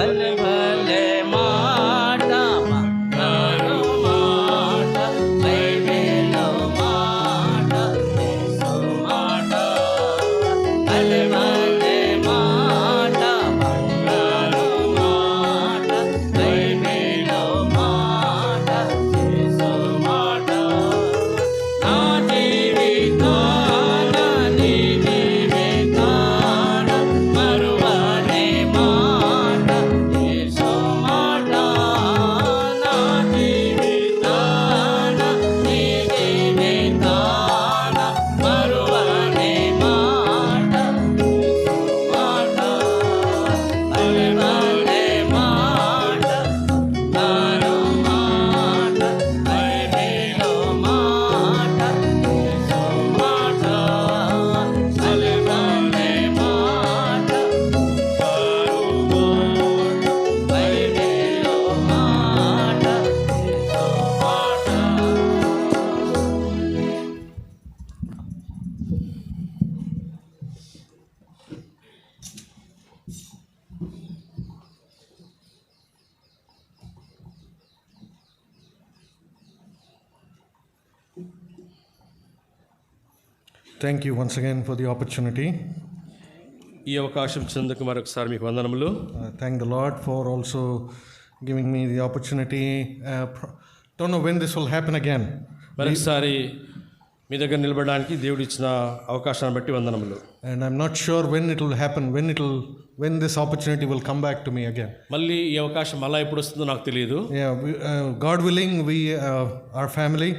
భలే భలే మాట బంగారు మాట బైబిలు మాట యేసు మాట భలే భలే మాట బంగారు మాట బైబిలు మాట యేసు మాట నా జీవితాన నీ జీవితాన మరువనే మాట యేసు మాట నా జీవితాన నీ జీవితాన మరువనే మాట యేసు మాట భలే భలే మాట బంగారు మాట బైబిలు మాట యేసు మాట భలే భలే మాట బంగారు మాట బైబిలు మాట యేసు మాట. Thank you once again for the opportunity. ఈ అవకాశం ఇచ్చినందుకు మరొకసారి మీకు వందనములు. Thank the Lord for also giving me the opportunity. Don't know when this will happen again. మరొకసారి మీ దగ్గర నిలబడడానికి దేవుడు ఇచ్చిన అవకాశాన్ని బట్టి వందనములు. And I'm not sure when it will happen, when this opportunity will come back to me again. మళ్ళీ ఈ అవకాశం మళ్ళీ ఎప్పుడు వస్తుందో నాకు తెలియదు. Yeah, God willing, we, our family,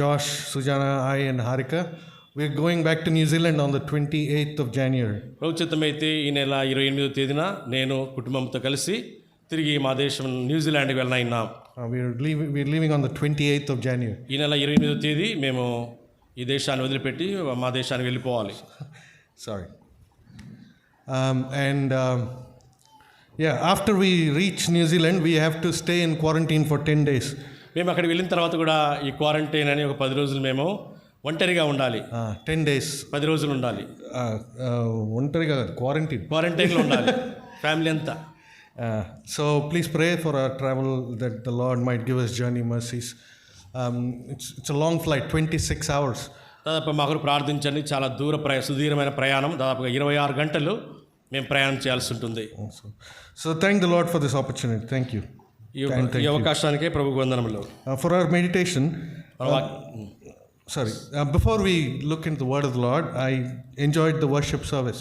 Josh, Sujana, I and Harika, we're going back to New Zealand on the 28th of January. ప్రభుత్వమైతే ఈ నెల 28వ తేదీన నేను కుటుంబంతో కలిసి తిరిగి మా దేశం న్యూజిలాండ్కి వెళ్ళనైనాం. We're leaving on the 28th of January. ఈ నెల 28వ తేదీ మేము ఈ దేశాన్ని వదిలిపెట్టి మా దేశానికి వెళ్ళిపోవాలి. Sorry. After we reach New Zealand, we have to stay in quarantine for 10 days. మేము అక్కడికి వెళ్ళిన తర్వాత కూడా ఈ క్వారంటైన్ అని ఒక 10 రోజులు మేము ఒంటరిగా ఉండాలి. 10 days. 10 రోజులు ఉండాలి. ఒంటరిగా క్వారంటైన్లో ఉండాలి ఫ్యామిలీ అంతా. So please pray for our travel, that the Lord might give us journey mercies. It's a long flight, 26 hours. దాదాపు మాకు ప్రార్థించండి. చాలా సుదీర్ఘమైన ప్రయాణం, దాదాపుగా 26 గంటలు మేము ప్రయాణం చేయాల్సి ఉంటుంది. So thank the Lord for this opportunity. Thank you. ఈ అవకాశానికే ప్రభువుకు వందనములు. For our meditation, before we look into the word of the Lord, I enjoyed the worship service.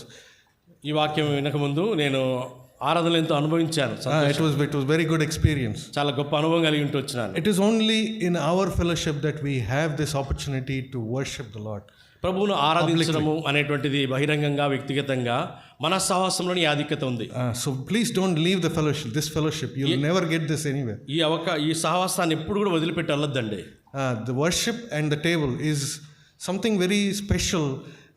ఈ వాక్యం వినకముందు నేను ఆరాధనలు ఎంతో అనుభవించాను. It was very good experience. చాలా గొప్ప అనుభవం కలిగి ఉంటూ వచ్చినాను. It is only in our fellowship that we have this opportunity to worship the Lord. ప్రభువును ఆరాధించడము అనేటువంటిది బహిరంగంగా వ్యక్తిగతంగా మన సహవాసంలోని ఆధిక్యత ఉంది. So please don't leave this fellowship. You'll never get this anywhere. ఈ సహవాసాన్ని ఎప్పుడు కూడా వదిలిపెట్టి వెళ్ళొద్దండి. The worship and the table is something very special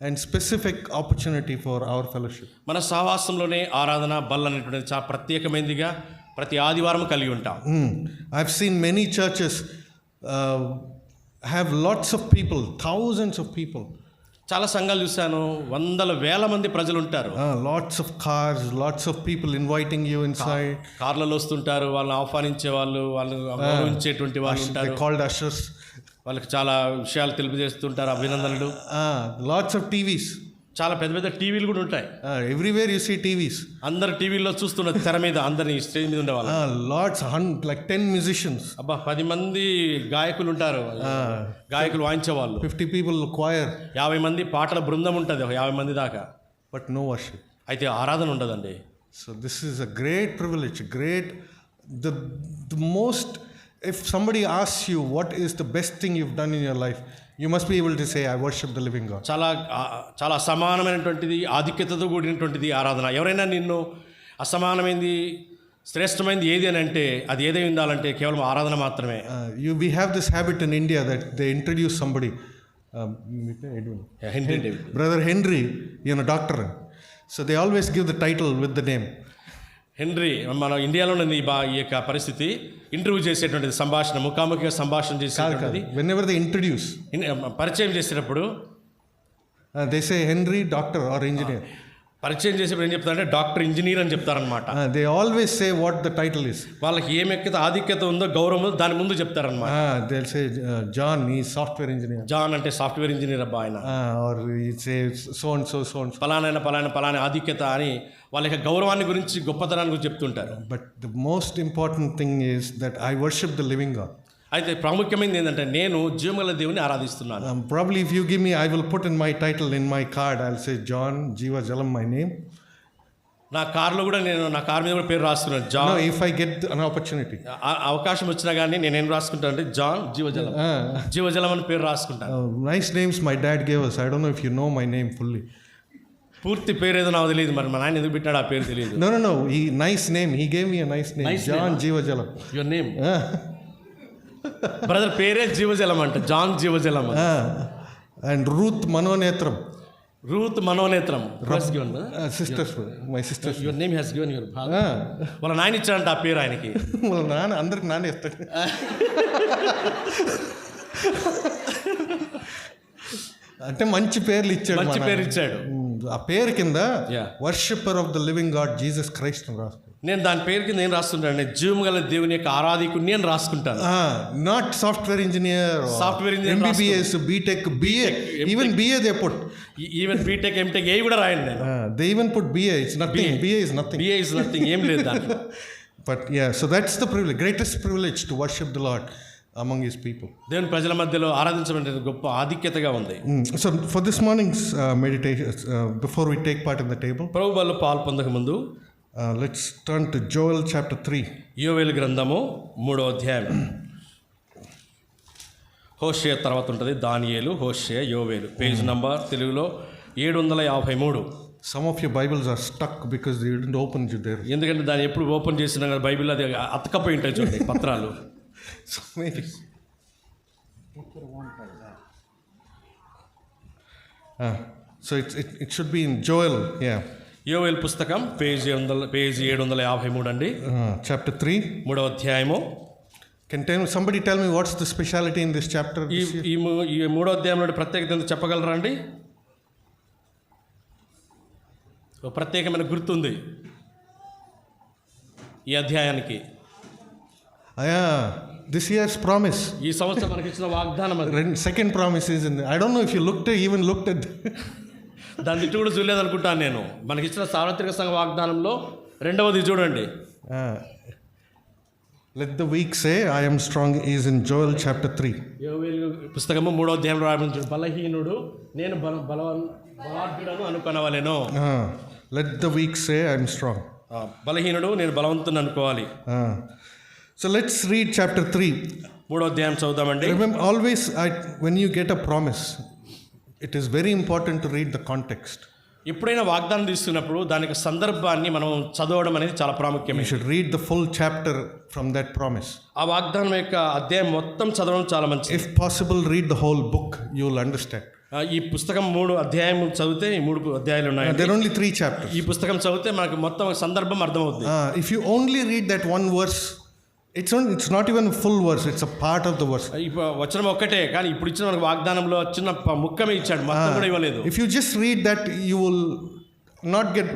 and specific opportunity for our fellowship. మన సహవాసంలోనే ఆరాధన బల్ల అనేటువంటిది చాలా ప్రత్యేకమైనదిగా ప్రతి ఆదివారం కలిగి ఉంటాం. I've seen many churches have lots of people, thousands of people. చాలా సంఘాలు చూశాను, వందల వేల మంది ప్రజలు ఉంటారు. Lots of cars, lots of people inviting you inside. కార్లలో వస్తుంటారు, వాళ్ళని ఆహ్వానించే వాళ్ళు గౌరవించేటువంటి వాళ్ళు ఉంటారు. They're called ushers. వాళ్ళకి చాలా విషయాలు తెలియజేస్తుంటారు, అభినందనలు. Lots of TVs. చాలా పెద్ద పెద్ద టీవీలు కూడా ఉంటాయి. Everywhere you see TVs. అందరు టీవీల్లో చూస్తున్న తెర మీద అందరినీ స్టేజ్ మీద ఉండేవాళ్ళు. Lots, like 10 musicians. 10 మంది గాయకులు ఉంటారు, గాయకులు వాయించేవాళ్ళు. 50 people choir. 50 మంది పాటల బృందం ఉంటుంది, 50 మంది దాకా. But no worship. అయితే ఆరాధన ఉండదండి. So this is a great privilege, the most. If somebody asks you what is the best thing you've done in your life, you must be able to say, I worship the living God. చాలా అసమానమైనటువంటిది, ఆధిక్యతతో కూడినటువంటిది ఆరాధన. ఎవరైనా నిన్ను అసమానమైనది శ్రేష్టమైనది ఏది అని అంటే అది ఏదై ఉండాలంటే కేవలం ఆరాధన మాత్రమే. We have this habit in India that they introduce somebody, Brother Henry, doctor. So they always give the title with the name. Henry, మన ఇండియాలో ఉంది ఈ యొక్క పరిస్థితి. ఇంటర్వ్యూ చేసేటువంటిది, సంభాషణ, ముఖాముఖిగా సంభాషణ చేసేటువంటిది. Whenever they introduce, పరిచయం చేసేటప్పుడు they say Henry, doctor or engineer. పరిచయం చేసేప్పుడు ఏం చెప్తారంటే డాక్టర్, ఇంజనీర్ అని చెప్తారనమాట. They always say what the title is. వాళ్ళకి ఏం ఎక్కితే ఆధిక్యత ఉందో, గౌరవం ఉందో దాని ముందు చెప్తారనమాట. They'll say John, he's software engineer. John అంటే సాఫ్ట్వేర్ ఇంజనీర్ అబ్బా ఆయన. Or he say so and so. పలానా ఆధిక్యత అని వాళ్ళ యొక్క గౌరవాన్ని గురించి, గొప్పతనాన్ని గురించి చెప్తుంటారు. But the most important thing is that I worship the living God. అయితే ప్రాముఖ్యమైనది ఏంటంటే నేను జీవగల దేవుని ఆరాధిస్తున్నాను. Probably if you give me, I will put in my title in my card. I'll say John Jiva Jalam, my name. నా కార్లో కూడా నేను నా కార్ మీద కూడా పేరు రాస్తున్నాను John. No, if I get an opportunity. అవకాశం వచ్చినా కానీ నేనేం రాసుకుంటాను అంటే జాన్ జీవజలం, జీవజలం అని పేరు రాసుకుంటాను. Nice names my dad gave us. I don't know if you know my name fully. పూర్తి పేరు ఏదో నాకు తెలియదు, మరి మా నాయన ఎందుకు పెట్టాడు ఆ పేరు తెలియదు. No. Nice name. He gave me a nice name. John Jiva Jalam. Your name brother పేరే జీవజలం అంట, John Jeevajalam. And Ruth Manonetram. Ruth Manonetram. Sisters, my sisters. Your name has given your father. వాళ్ళ నాయన ఇచ్చాడంట ఆ పేరు ఆయనకి. వాళ్ళ నాన్న అందరికి నాన్న ఇస్తాడు. అంటే మంచి పేర్లు ఇచ్చాడు. మంచి పేరు ఇచ్చాడు. ఆ పేరు కింద worshipper of the living God Jesus Christ అని రాసుకుంటాను. నేను దాని పేరు కింద ఏం రాస్తుంటాను, జీవం గల దేవుని యొక్క ఆరాధికుడిని నేను రాసుకుంటాను. Not software engineer, MBBS, BTech, BA, even BA they put. Even BTech, MTech ఏ కూడా రాయండి నేను. They even put BA. It's nothing. BA is nothing. BA is nothing. ఏం లేదు దాంట్లో. But yeah, so that's the privilege, greatest privilege to worship the Lord among his people. దేవుని ప్రజల మధ్యలో ఆరాధించడం గొప్ప ఆధిక్యతగా ఉంది. So for this morning's meditation, before we take part in the table, ప్రభు బలిలో పాలు పొందక ముందు let's turn to Joel chapter 3. యోవేలు గ్రంథము 3వ అధ్యాయం. హోషేయ తర్వాత ఉంటుంది దానియేలు, హోషేయ, యోవేలు. పేజ్ నంబర్ తెలుగులో 753. Some of your Bibles are stuck because you didn't open it there. ఎందుకంటే దాన్ని ఎప్పుడు ఓపెన్ చేసినా కానీ బైబిల్ అది అతకపోయి ఉంటాయి చూడండి పత్రాలు. So maybe. So it should be in Joel, yeah. యోవేలు పుస్తకం పేజ్ 753 అండి. Chapter 3. 3వ అధ్యాయము. Can somebody tell me what's the speciality in this chapter? ఈ 3వ అధ్యాయంలో ప్రత్యేకత ఏంటో చెప్పగలరా అండి? ఒక ప్రత్యేకమైన గుర్తుంది ఈ అధ్యాయానికి. This year's promise. ఈ సంవత్సరం మనకి ఇచ్చిన వాగ్దానం అది. Second promise is in. I don't know if you even looked at. దాన్ని ఇటు కూడా చూడలేదు అనుకుంటాను నేను. మనకి ఇచ్చిన సార్వత్రిక సంఘ వాగ్దానంలో రెండవది చూడండి. Let the weak say I am strong is in Joel chapter 3. యోవేలు పుస్తకము 3వ అధ్యాయంలో రాయబడింది, బలహీనుడు నేను బలవంతుడను అనుకొనవలెను. Let the weak say I am strong. బలహీనుడు నేను బలవంతుని అనుకోవాలి. So let's read chapter 3. 3వ అధ్యాయం చదువుదామండి. Remember always when you get a promise, it is very important to read the context. ఎప్పుడైనా వాగ్దానం తీసుకున్నప్పుడు దానికి సందర్భాన్ని మనం చదవడం అనేది చాలా ప్రాముఖ్యమే. You should read the full chapter from that promise. ఆ వాగ్దానం యొక్క అధ్యాయం మొత్తం చదవడం చాలా మంచిది. If possible, read the whole book. You will understand. ఈ పుస్తకం 3 అధ్యాయం చదివితే, ఈ 3 అధ్యాయాలు ఉన్నాయి. There are only 3 chapters. ఈ పుస్తకం చదివితే మనకు మొత్తం సందర్భం అర్థమవుతుంది. If you only read that one verse, it's not even a full verse. It's a part of the verse. ఇప్పుడు వచనం ఒక్కటే, కానీ ఇప్పుడు ఇచ్చిన మనకు వాగ్దానంలో చిన్న ముక్కమే ఇచ్చాడు, మొత్తం కూడా ఇవ్వలేదు. If you just read that, you will not get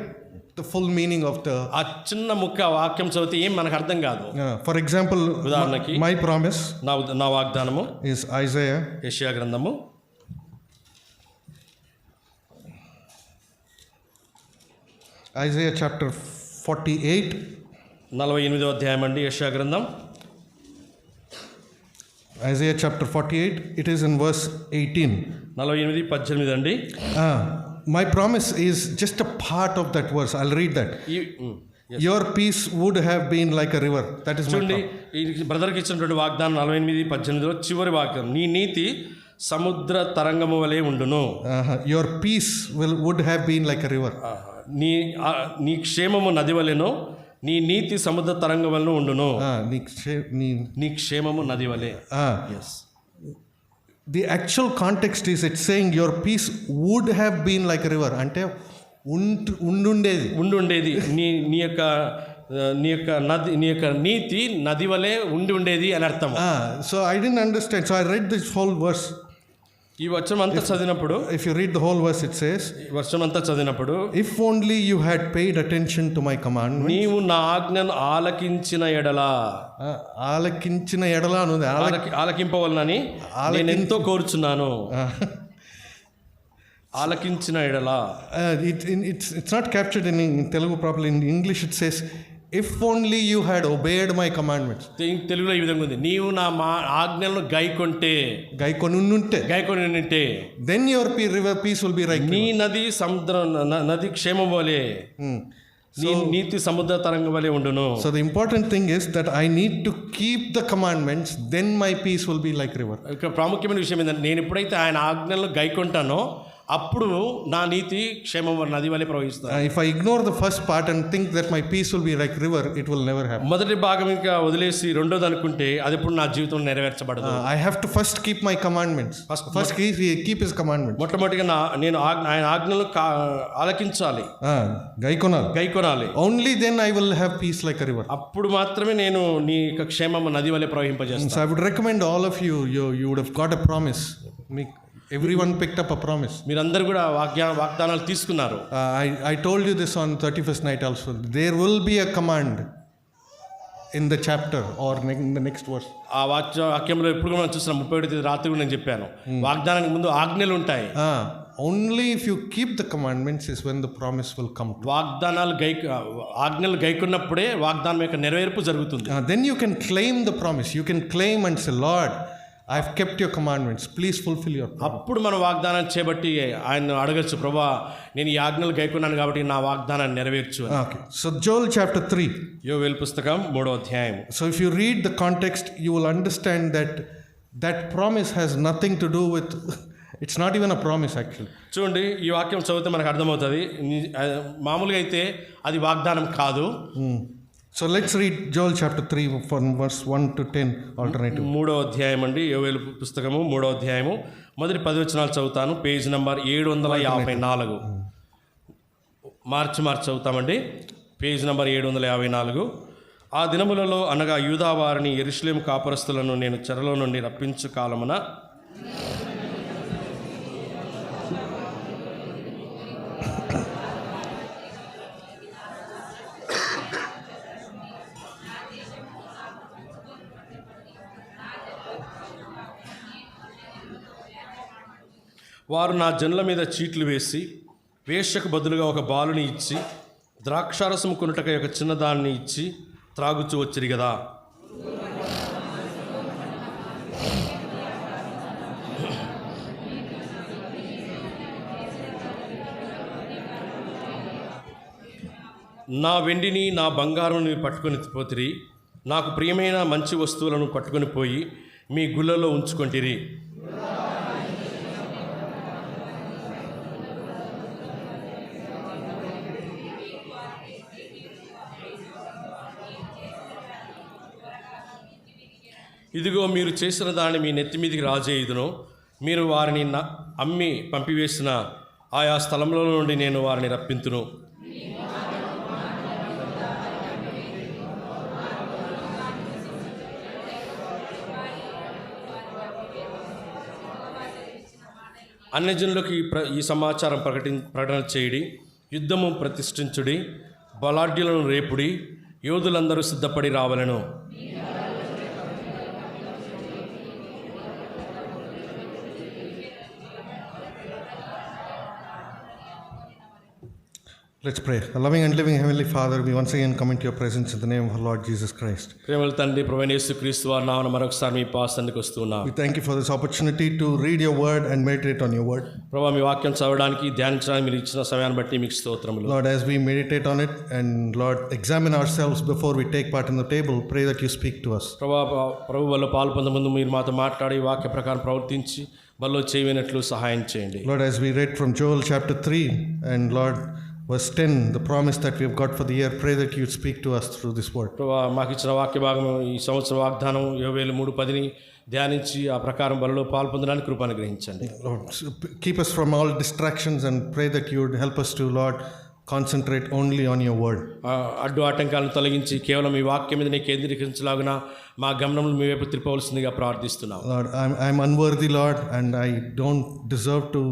the full meaning of the. ఆ చిన్న ముక్క వాక్యం చదివితే ఏం మనకు అర్థం కాదు. For example, ఉదాహరణకి my promise నా వాగ్దానము is Isaiah. యెషయా గ్రంథము Isaiah chapter 48. 48వ అధ్యాయం అండి, యెషయా గ్రంథం. Isaiah chapter 48, it is in verse 18. 48:18 అండి. My promise is just a part of that verse. I'll read that. Your peace would have been like a river. That is my promise. ఈ బ్రదర్కి ఇచ్చినటువంటి వాగ్దానం 48:18లో చివరి వాక్యం, నీ నీతి సముద్ర తరంగము వలె ఉండును. Your peace would have been like a river. నీ క్షేమము నది వలెను, నీ నీతి సముద్ర తరంగం వలన ఉండును. నీ క్షేమము నది వలె. Yes. The actual context is it's saying your peace would have been like a river. అంటే ఉండేది నీ యొక్క నది, నీ యొక్క నీతి నది వలె ఉండేది అని అర్థం. So I didn't understand. So I read this whole verse. ఈ వచనం అంతా చదివినప్పుడు, if you read the whole verse, it says, ఈ వచనం అంతా చదివినప్పుడు, if only you had paid attention to my commandment. నీవు నా ఆజ్ఞను ఆలకించిన ఎడలా, ఆలకించిన ఎడల అనుంది. ఆలకింపవలనని నేను ఎంతో కోరుచున్నాను. ఆలకించిన ఎడలా, it's not captured in Telugu properly. In English it says, if only you had obeyed my commandments. తెలుగులో ఈ విధంగా ఉంది, నీవు నా ఆజ్ఞలను గైకొంటే, గైకొని ఉంటే then your river peace will be right. నీ నది సముద్రం, నది క్షేమం వలె, నీ నీతి సముద్ర తరంగం వలె ఉండును. So the important thing is that I need to keep the commandments, then my peace will be like river. ఇక్కడ ప్రాముఖ్యమైన విషయం ఏంటంటే, నేను ఎప్పుడైతే ఆయన ఆజ్ఞలను గైకొంటానో అప్పుడు నా నీతి క్షేమం నది వలె ప్రవహిస్తాను. If I ignore the first part and think that my peace will be like river, it will never happen. మొదటి భాగం ఇంకా వదిలేసి రెండోది అనుకుంటే అది ఎప్పుడు నా జీవితంలో నెరవేర్చబడదు. I have to first keep my commandments. First keep his commandments. మొట్టమొదటిగా నేను ఆయన ఆజ్ఞలను ఆలకించాలి, గైకొనాలి. Only then I will have peace like a river. అప్పుడు మాత్రమే నేను నీ యొక్క క్షేమం నది వలె ప్రవహింపజేస్తాను. So I would recommend all of you would have got a promise. Everyone picked up a promise. మీరందరూ కూడా వాగ్దానాలు తీసుకున్నారు. I told you this on 31st night also. There will be a command in the chapter or in the next verse. ఆ వాక్యంలో ఎప్పుడు మనం చూసిన 31వ తేదీ రాత్రి కూడా నేను చెప్పాను, వాగ్దానానికి ముందు ఆజ్ఞలు ఉంటాయి. Only if you keep the commandments is when the promise will come. ఆజ్ఞలు గైకున్నప్పుడే వాగ్దానం యొక్క నెరవేర్పు జరుగుతుంది. Then you can claim the promise. You can claim and say, Lord, I have kept your commandments. Please fulfill your promise. అప్పుడు మనం వాగ్దానం చేయబట్టి ఆయన అడగచ్చు, ప్రభా నేను ఈ ఆజ్ఞలు గైకున్నాను కాబట్టి నా వాగ్దానాన్ని నెరవేర్చు. Okay. So Joel chapter 3. యోవేలు పుస్తకం 3వ అధ్యాయం. So if you read the context, you will understand that promise has nothing to do with it's not even a promise actually. చూడండి, ఈ వాక్యం చదివితే మనకు అర్థమవుతుంది, మామూలుగా అయితే అది వాగ్దానం కాదు. So let's read Joel chapter 3 from verse 1 to 10 alternative. 3వ అధ్యాయం అండి, యోవేలు పుస్తకము 3వ అధ్యాయము మొదటి 10 వచనాలు చదువుతాను. Page number 754. మార్చి చదువుతామండి. Page number 754. ఆ దినములలో అనగా యూదా వారిని యెరూషలేము కాపురస్తులను నేను చెరలో నుండి రప్పించు కాలమున వారు నా జనుల మీద చీట్లు వేసి వేశ్యకు బదులుగా ఒక బాలుని ఇచ్చి ద్రాక్షారసము కొనుటకై ఒక చిన్నదాన్ని ఇచ్చి త్రాగుచూ వచ్చిరి కదా. నా వెండిని నా బంగారుని పట్టుకొని పోతిరి, నాకు ప్రియమైన మంచి వస్తువులను పట్టుకొని పోయి మీ గుళ్ళలో ఉంచుకొంటిరి. ఇదిగో మీరు చేసిన దాన్ని మీ నెత్తి మీదికి రాజేయుదును. మీరు వారిని అమ్మి పంపివేసిన ఆయా స్థలంలో నుండి నేను వారిని రప్పింతును. అన్యజనులకు ఈ సమాచారం ప్రకటన చేయడి, యుద్ధము ప్రతిష్ఠించుడి, బలాఢ్యులను రేపుడి, యోధులందరూ సిద్ధపడి రావలెను. Let's pray. A loving and living Heavenly Father, we once again come into your presence in the name of our Lord Jesus Christ. ప్రేమల తండ్రి ప్రభువైన యేసుక్రీస్తు వారి నామమున మరొకసారి మీ పాసన్నికి వస్తున్నాం. We thank you for this opportunity to read your word and meditate on your word. ప్రభువా, మీ వాక్యం చదవడానికి ధ్యానించడానికి మీరు ఇచ్చిన సమయాన్ని బట్టి మీకు స్తోత్రములు. Lord, as we meditate on it and Lord examine ourselves before we take part in the table, pray that you speak to us. ప్రభు వల్ల పాల్పొందే ముందు మీరు మాతో మాట్లాడి వాక్య ప్రకారం ప్రవర్తించి బల్లో చేయనట్లు సహాయం చేయండి. Lord, as we read from Joel chapter 3 and Lord verse 10, the promise that we have got for the year, pray that you speak to us through this word. ప్రభువా, మాకు ఇచ్చిన వాక్య భాగం ఈ సంవత్సరం వాగ్దానం యోవేలు 3:10 ధ్యానించి ఆ ప్రకారం బలలో పాల్పొందడానికి కృప అనుగ్రహించండి. Lord, keep us from all distractions and pray that you would help us to, Lord, concentrate only on your word. అడ్డు ఆటంకాలను తొలగించి కేవలం ఈ వాక్యం మీద నీ కేంద్రీకరించలాగున మా గమనములు మీ వైపు తిప్పవలసిందిగా ప్రార్థిస్తున్నాం. Lord, I'm unworthy, Lord, and I don't deserve to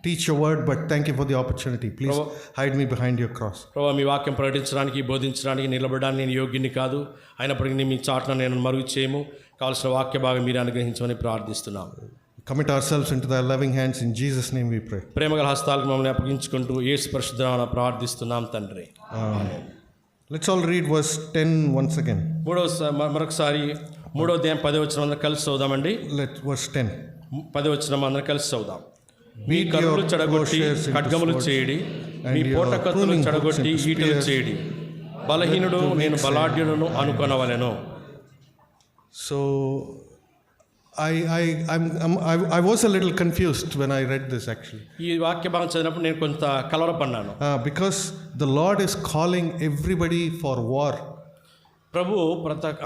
teach your word, but thank you for the opportunity. Please hide me behind your cross. ప్రభువా, మీ వాక్యం ప్రకటించడానికి, బోధించడానికి, నిలబడడానికి నేను యోగ్యుని కాదు. అయినప్పటికీ మీ చాటున నేను మరుగు చేయము. కావాల్సిన వాక్య భాగం మీరు అనుగ్రహించమని ప్రార్థిస్తున్నాం. Commit ourselves into thy loving hands. In Jesus' name we pray. ప్రేమగల హస్తాలకు మమ్మల్ని అప్పగించుకుంటూ యేసు పరిశుద్ధ నామమున ప్రార్థిస్తున్నాం తండ్రి. Let's all read verse 10 once again. మరొకసారి 3వ అధ్యాయం 10వ వచనం అందరం కలిసి చదువుదామండి. Verse 10. 10వ వచనం అందరం కలిసి చదువుదాం. మీ కరువులు చెడగొట్టి ఖడ్గములు చేయడి, మీ పోటకత్తులు చెడగొట్టి ఈటెలు చేయడి, బలహీనుడు నేను బలాఢ్యుడును అనుకొనవలెను. So I was a little confused when I read this actually. ఈ వాక్య భాగం చదివినప్పుడు నేను కొంత కలవరపడ్డాను. Because the Lord is calling everybody for war. ప్రభు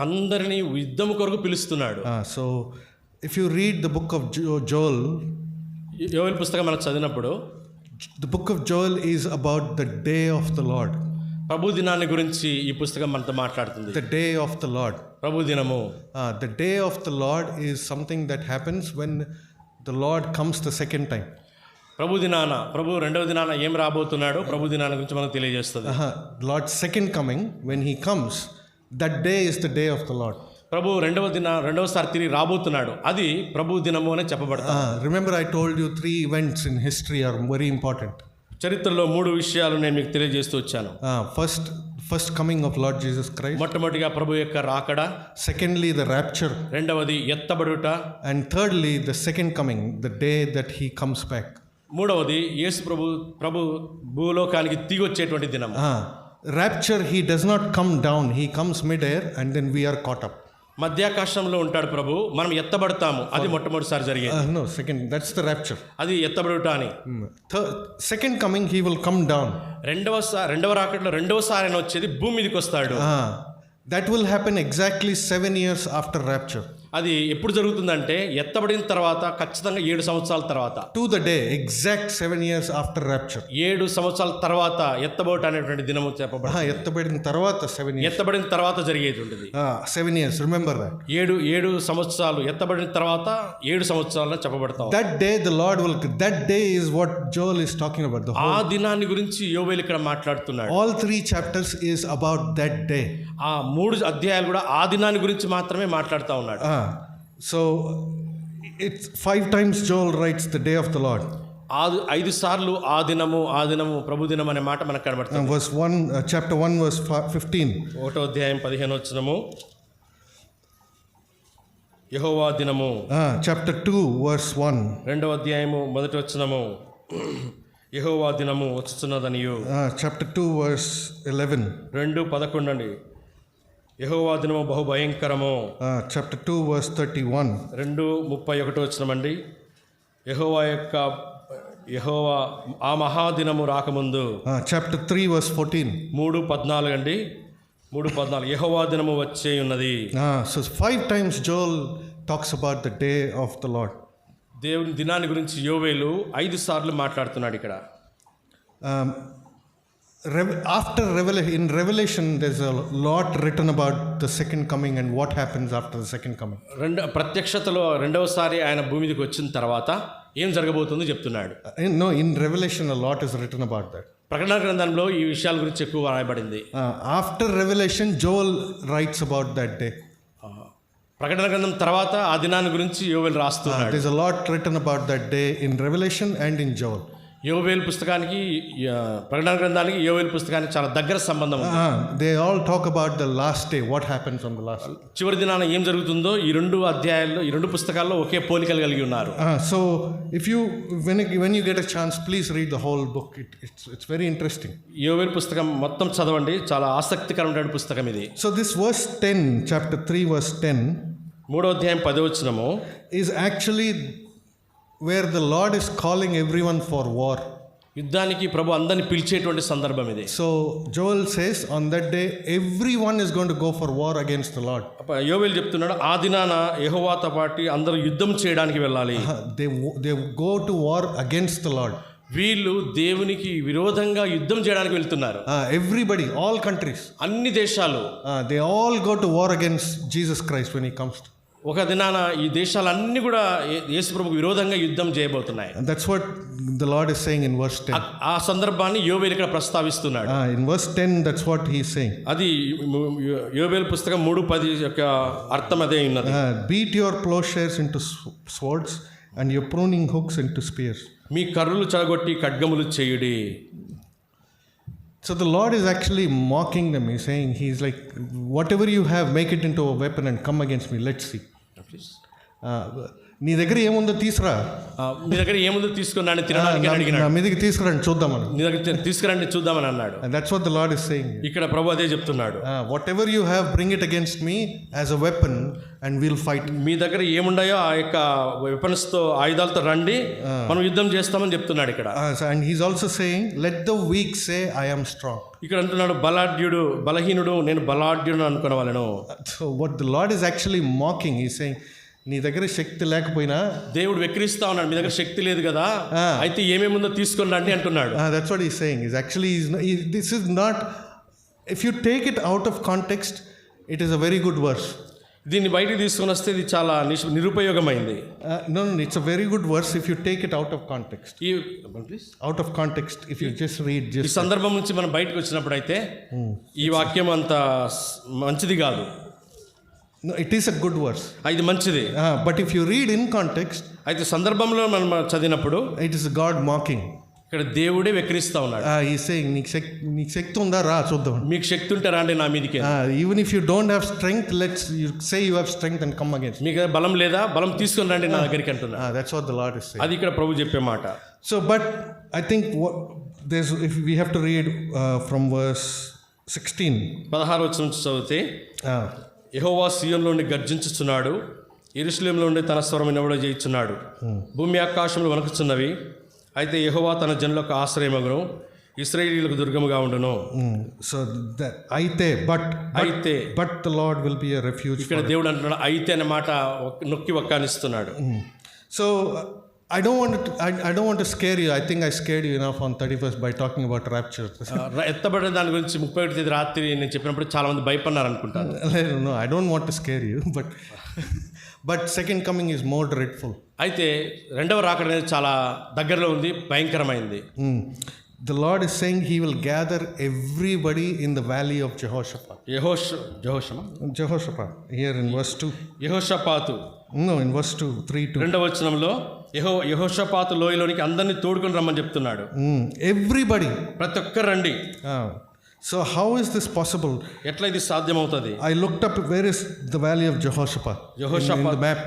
అందరినీ యుద్ధం కొరకు పిలుస్తున్నాడు. So if you read the book of Joel, యోవేలు పుస్తకం మనం చదివినప్పుడు the book of Joel is about the day of the Lord. ప్రభు దినాన్ని గురించి ఈ పుస్తకం మనతో మాట్లాడుతుంది. The day of the Lord. ప్రభు దినము. The day of the Lord is something that happens when the Lord comes the second time. ప్రభు రెండవ దినాన ఏం రాబోతున్నాడో ప్రభు దినాన్ని గురించి మనకు తెలియజేస్తుంది. Lord's second coming, when he comes, that day is the day of the Lord. ప్రభు రెండవసారి తిరిగి రాబోతున్నాడు, అది ప్రభు దినము అని చెప్పబడుతుంది. Remember I told you 3 events in history are very important. చరిత్రలో 3 విషయాలు నేను మీకు తెలియజేస్తూ వచ్చాను. First coming of Lord Jesus Christ. మొట్టమొదటిగా ప్రభు యొక్క రాకడ. Secondly, the rapture. రెండవది ఎత్తబడుట. And thirdly, the second coming, the day that he comes back. మూడవది యేసు ప్రభు భూలోకానికి దిగి వచ్చేటువంటి దినం. Rapture, he does not come down, he comes mid-air and then we are caught up. మధ్యాకాశంలో ఉంటాడు ప్రభు, మనం ఎత్తబడతాము. అది మొట్టమొదటిసారి జరిగేది. No, second, that's the rapture. అది ఎత్తబడుట అని. Second coming, he will come down. రెండవ రాకడలో రెండవసారి ఆయన వచ్చేది భూమి మీదకి వస్తాడు. That will happen exactly 7 years after rapture. అది ఎప్పుడు జరుగుతుందంటే ఎత్తబడిన తర్వాత ఖచ్చితంగా 7 సంవత్సరాల తర్వాత. To the day, exact 7 years after rapture. 7 సంవత్సరాల తర్వాత ఎత్తబడుట అనేటువంటి దినము చెప్పబడుతుంది. ఎత్తబడిన తర్వాత 7 years. ఎత్తబడిన తర్వాత జరిగేటువంటిది. 7 years, remember that. 7 సంవత్సరాలు ఎత్తబడిన తర్వాత 7 సంవత్సరాలు చెప్పబడతాం. That day the Lord will, that day is what Joel is talking about. ఆ దినాన్ని గురించి యోవేలు ఇక్కడ మాట్లాడుతున్నాడు. All 3 chapters is about that day. ఆ 3 అధ్యాయాలు కూడా ఆ దినాన్ని గురించి మాత్రమే మాట్లాడుతూ ఉన్నాడు. So it's 5 times Joel writes the day of the Lord. 5 సార్లు ఆ దినము ప్రభు దినం అనే మాట మనకు కనబడుతుంది. Verse 1, chapter 1 verse 15. 1వ అధ్యాయం 15వ వచనము యెహోవా దినము. Chapter 2 verse 1. 2వ అధ్యాయము 1వ వచనము యెహోవా దినము వచ్చుచున్నదనియు. Chapter 2 verse 11. 2:11 అండి. యెహోవా దినము బహు భయంకరము. Chapter 2 verse 31. 2:31 వచనమండి. యెహోవా ఆ మహాదినము రాకముందు. Chapter 3 verse 14. 3:14 అండి. 3:14 యెహోవా దినము వచ్చే ఉన్నది. So 5 times Joel talks about the day of the Lord. దేవుని దినాన్ని గురించి యోవేలు 5 సార్లు మాట్లాడుతున్నాడు ఇక్కడ. After in Revelation there's a lot written about the second coming and what happens after the second coming. ప్రత్యక్షతలో రెండవసారి ఆయన భూమి మీదకి వచ్చిన తర్వాత ఏం జరగబోతుందో చెప్తున్నాడు. No, in Revelation a lot is written about that. ప్రకటన గ్రంథంలో ఈ విషయాల గురించి ఎక్కువ రాయబడింది. After Revelation Joel writes about that day. ప్రకటన గ్రంథం తర్వాత ఆ దినాన్ని గురించి యోవేలు రాస్తున్నాడు. There's a lot written about that day in Revelation and in Joel. యోవేలు పుస్తకానికి ప్రకటన గ్రంథానికి యోవేలు పుస్తకానికి చాలా దగ్గర సంబంధం ఉంది. They all talk about the last day, what happens on the last day. చివరి దినాన ఏం జరుగుతుందో ఈ 2 అధ్యాయాల్లో ఈ 2 పుస్తకాల్లో ఒకే పోలికలు కలిగి ఉన్నారు. So if you when you get a chance, please read the whole book. It's very interesting. యోవేలు పుస్తకం మొత్తం చదవండి, చాలా ఆసక్తికరమైన పుస్తకం ఇది. So this verse 10, chapter 3 verse 10, 3వ అధ్యాయం 10వ వచనము is actually where the Lord is calling everyone for war. యుద్ధానికి ప్రభు అందరిని పిలిచేటువంటి సందర్భం ఇది. So Joel says on that day everyone is going to go for war against the Lord. యోవేలు చెప్తున్నాడు ఆ దినాన యెహోవాతో పాటు అందరూ యుద్ధం చేయడానికి వెళ్ళాలి. They go to war against the Lord. వీళ్ళు దేవునికి విరోధంగా యుద్ధం చేయడానికి వెళ్తున్నారు. Everybody, all countries, అన్ని దేశాలు they all go to war against Jesus Christ when he comes. ఒక దినాన ఈ దేశాలన్నీ కూడా యేసు ప్రభువుకు విరోధంగా యుద్ధం చేయబోతున్నాయి. And that's what the Lord is saying in verse 10. ఆ సందర్భాన్ని యోబేలు ఇక్కడ ప్రస్తావిస్తున్నాడు. In verse 10, that's what he is saying. అది యోబేలు పుస్తకం 3:10 యొక్క అర్థం అదే ఉన్నది. Beat your plowshares into swords and your pruning hooks into spears. మీ కర్రులు చెడగొట్టి ఖడ్గములు చేయుడి. So the Lord is actually mocking them. He's saying, he's like, whatever you have, make it into a weapon and come against me. Let's see. నీ దగ్గర ఏముందో తీసుకురా, మీ దగ్గర ఏముందో తీసుకున్నాను తినడానికి అడిగినాడు. నా మీదకి తీసుకురండి చూద్దామని, నీ దగ్గర తీసుకురండి చూద్దామని అన్నాడు. And that's what the Lord is saying. ఇక్కడ ప్రభు అదే చెప్తున్నాడు. Whatever you have, bring it against me as a weapon and we'll fight. మీ దగ్గర ఏముండాయో ఆ యొక్క వెపన్స్ తో ఆయుధాలతో రండి, మనం యుద్ధం చేస్తామని చెప్తున్నాడు ఇక్కడ. And he's also saying, let the weak say I am strong. ఇక్కడ అంటున్నాడు బలహీనుడు నేను బలాఢ్యుడు అనుకున్న వాళ్ళను. So what the Lord is actually mocking, he's saying, నీ దగ్గర శక్తి లేకపోయినా, దేవుడు వెక్కిరిస్తా ఉన్నాడు, మీ దగ్గర శక్తి లేదు కదా, అయితే ఏమేముందో తీసుకొని రండి అంటున్నాడు. That's what he's saying. Is actually this is not, if you take it out of context, it is a very good verse. దీన్ని బయటికి తీసుకొని వస్తే ఇది చాలా నిరుపయోగమైంది. No, it's a very good verse if you take it out of context. Out of context, if you just read ఈ సందర్భం నుంచి మనం బయటకు వచ్చినప్పుడు అయితే ఈ వాక్యం అంత మంచిది కాదు. No, it is a good verse. ఇది మంచిది. But if you read in context, అయితే సందర్భంలో మనం చదివినప్పుడు it is God mocking. ఇక్కడ దేవుడే వెక్కిరిస్తా ఉన్నాడు. He's saying, నీకు శక్తి ఉందా, రా చూద్దాం. మీకు శక్తి ఉంటే రాండి నా మీదకి. Even if you don't have strength, you say you have strength and come against me. మీకు బలం లేదా, బలం తీసుకొని రండి నా దగ్గరికి అంటున్నా. That's what the Lord is saying. అది ఇక్కడ ప్రభు చెప్పే మాట. So, but I think if we have to read from verse 16. 16 వచనం నుంచి చదివితే, యెహోవా సీయోనులో నుండి గర్జించుచున్నాడు, యెరూషలేములో నుండి తన స్వరం వినబడ చేయుచున్నాడు. భూమి ఆకాశములు వణకుచున్నవి, అయితే యెహోవా తన జనులకు ఆశ్రయమగును, ఇశ్రాయేలీయులకు దుర్గముగా ఉండును. సో అయితే but the Lord will be a refuge. ఇక్కడ దేవుడు అంటున్నాడు అయితే అనే మాట నొక్కి వక్కానిస్తున్నాడు. So I don't want to scare you. I think I scared you enough on 31st by talking about rapture. ఎత్తబడే దాని గురించి 31వ తేదీ రాత్రి నేను చెప్పినప్పుడు చాలా మంది భయపడ్డారు అనుకుంటాను. No, I don't want to scare you, but second coming is more dreadful. అయితే రెండవ రాకడ అనేది చాలా దగ్గరలో ఉంది, భయంకరమైంది. The Lord is saying he will gather everybody in the valley of Jehoshaphat. Jehoshaphat here in verse 2. యెహోషాపాతు. No, in verse 2, 3:2. రెండవ వచనంలో యెహోషాపాతు లోయలోనికి అందరినీ తోడుకొని రమ్మని చెప్తున్నాడు. Everybody, ప్రతి ఒక్కరు రండి. So how is this possible? ఎట్లా ఇది సాధ్యమవుతుంది? I looked up where is the valley of Jehoshaphat in the map.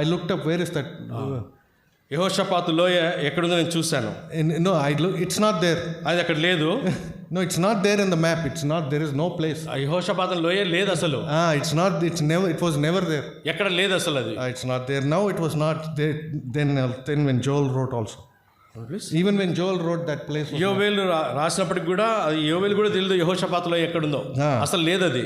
I looked up where is that. యెహోషాపాతు లోయ ఎక్కడుందో నేను చూశాను. No, it's not there. అది అక్కడ లేదు. No, it's not there in the map. There is no place. యెహోషాపాతు లోయ లేదు అసలు. It was never there. ఎక్కడ లేదు అసలు అది. It's not there. Now it was not there then when Joel wrote also. Even when Joel wrote that place. యోవేలు రాసినప్పటికి కూడా యోవేలు కూడా తెలియదు యెహోషాపాతు లోయ ఎక్కడుందో, అసలు లేదు అది.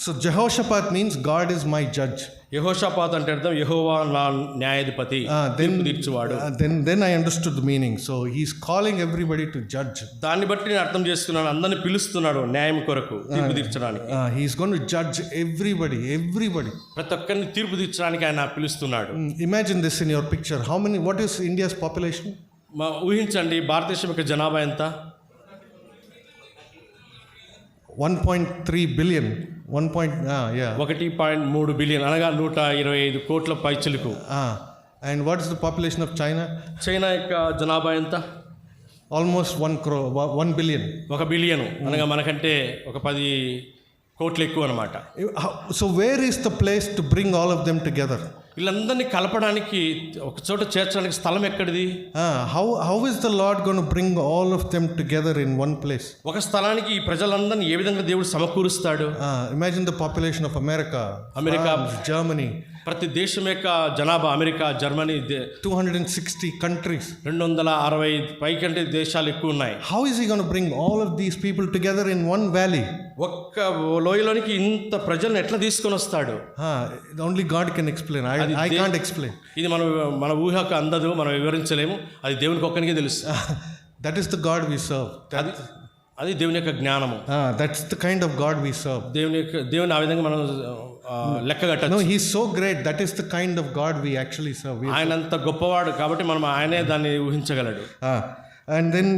So Jehoshaphat means God is my judge. యెహోషాపాతు అంటే అర్థం యెహోవా నా న్యాయాధిపతి, తీర్పు తీర్చువాడు. Then I understood the meaning. So he's calling everybody to judge. దాన్ని బట్టి నేను అర్థం చేసుకున్నాను, అందరిని పిలుస్తున్నాడు న్యాయం కొరకు, తీర్పు తీర్చడానికి. He's going to judge everybody. ప్రతి ఒక్కరిని తీర్పు తీర్చడానికి ఆయన పిలుస్తున్నాడు. Imagine this in your picture. What is India's population? ఊహించండి, భారతదేశం యొక్క జనాభా ఎంత? 1.3 billion. 1.3 బిలియన్ అనగా 125 కోట్ల పైచిలుకు. And what is the population of China? China యొక్క జనాభా ఎంత? Almost 1 billion. 1 బిలియన్ అనగా మనకంటే ఒక 10 కోట్లు ఎక్కువ అనమాట. So where is the place to bring all of them together? వీళ్ళందరినీ కలపడానికి ఒక చోట చేర్చడానికి స్థలం ఎక్కడిది? How is the Lord going to bring all of them together in one place? ఒక స్థలానికి ఈ ప్రజలందరినీ ఏ విధంగా దేవుడు సమకూరుస్తాడు? Imagine the population of America, France, Germany. ప్రతి దేశం యొక్క జనాభా అమెరికా, జర్మనీ 260 countries. 260 పైకంటే దేశాలు ఎక్కువ ఉన్నాయి. How is he going to bring all of these people together in one valley? ఒక్క లోయలోనికి ఇంత ప్రజలను ఎట్లా తీసుకొని వస్తాడు? Only God can explain. I can't explain. ఇది మన ఊహకు అందదు, మనం వివరించలేము. అది దేవునికి ఒక్కనికే తెలుసు. That is the God we serve. అది దేవుని యొక్క జ్ఞానము. That's the kind of God we serve. దేవుని ఆ విధంగా మనం లెక్కగట్టచ్చు. No, he's so great. That is the kind of God we actually serve. ఆయన అంత గొప్పవాడు కాబట్టి మనం ఆయనే దాన్ని ఊహించగలడు. And then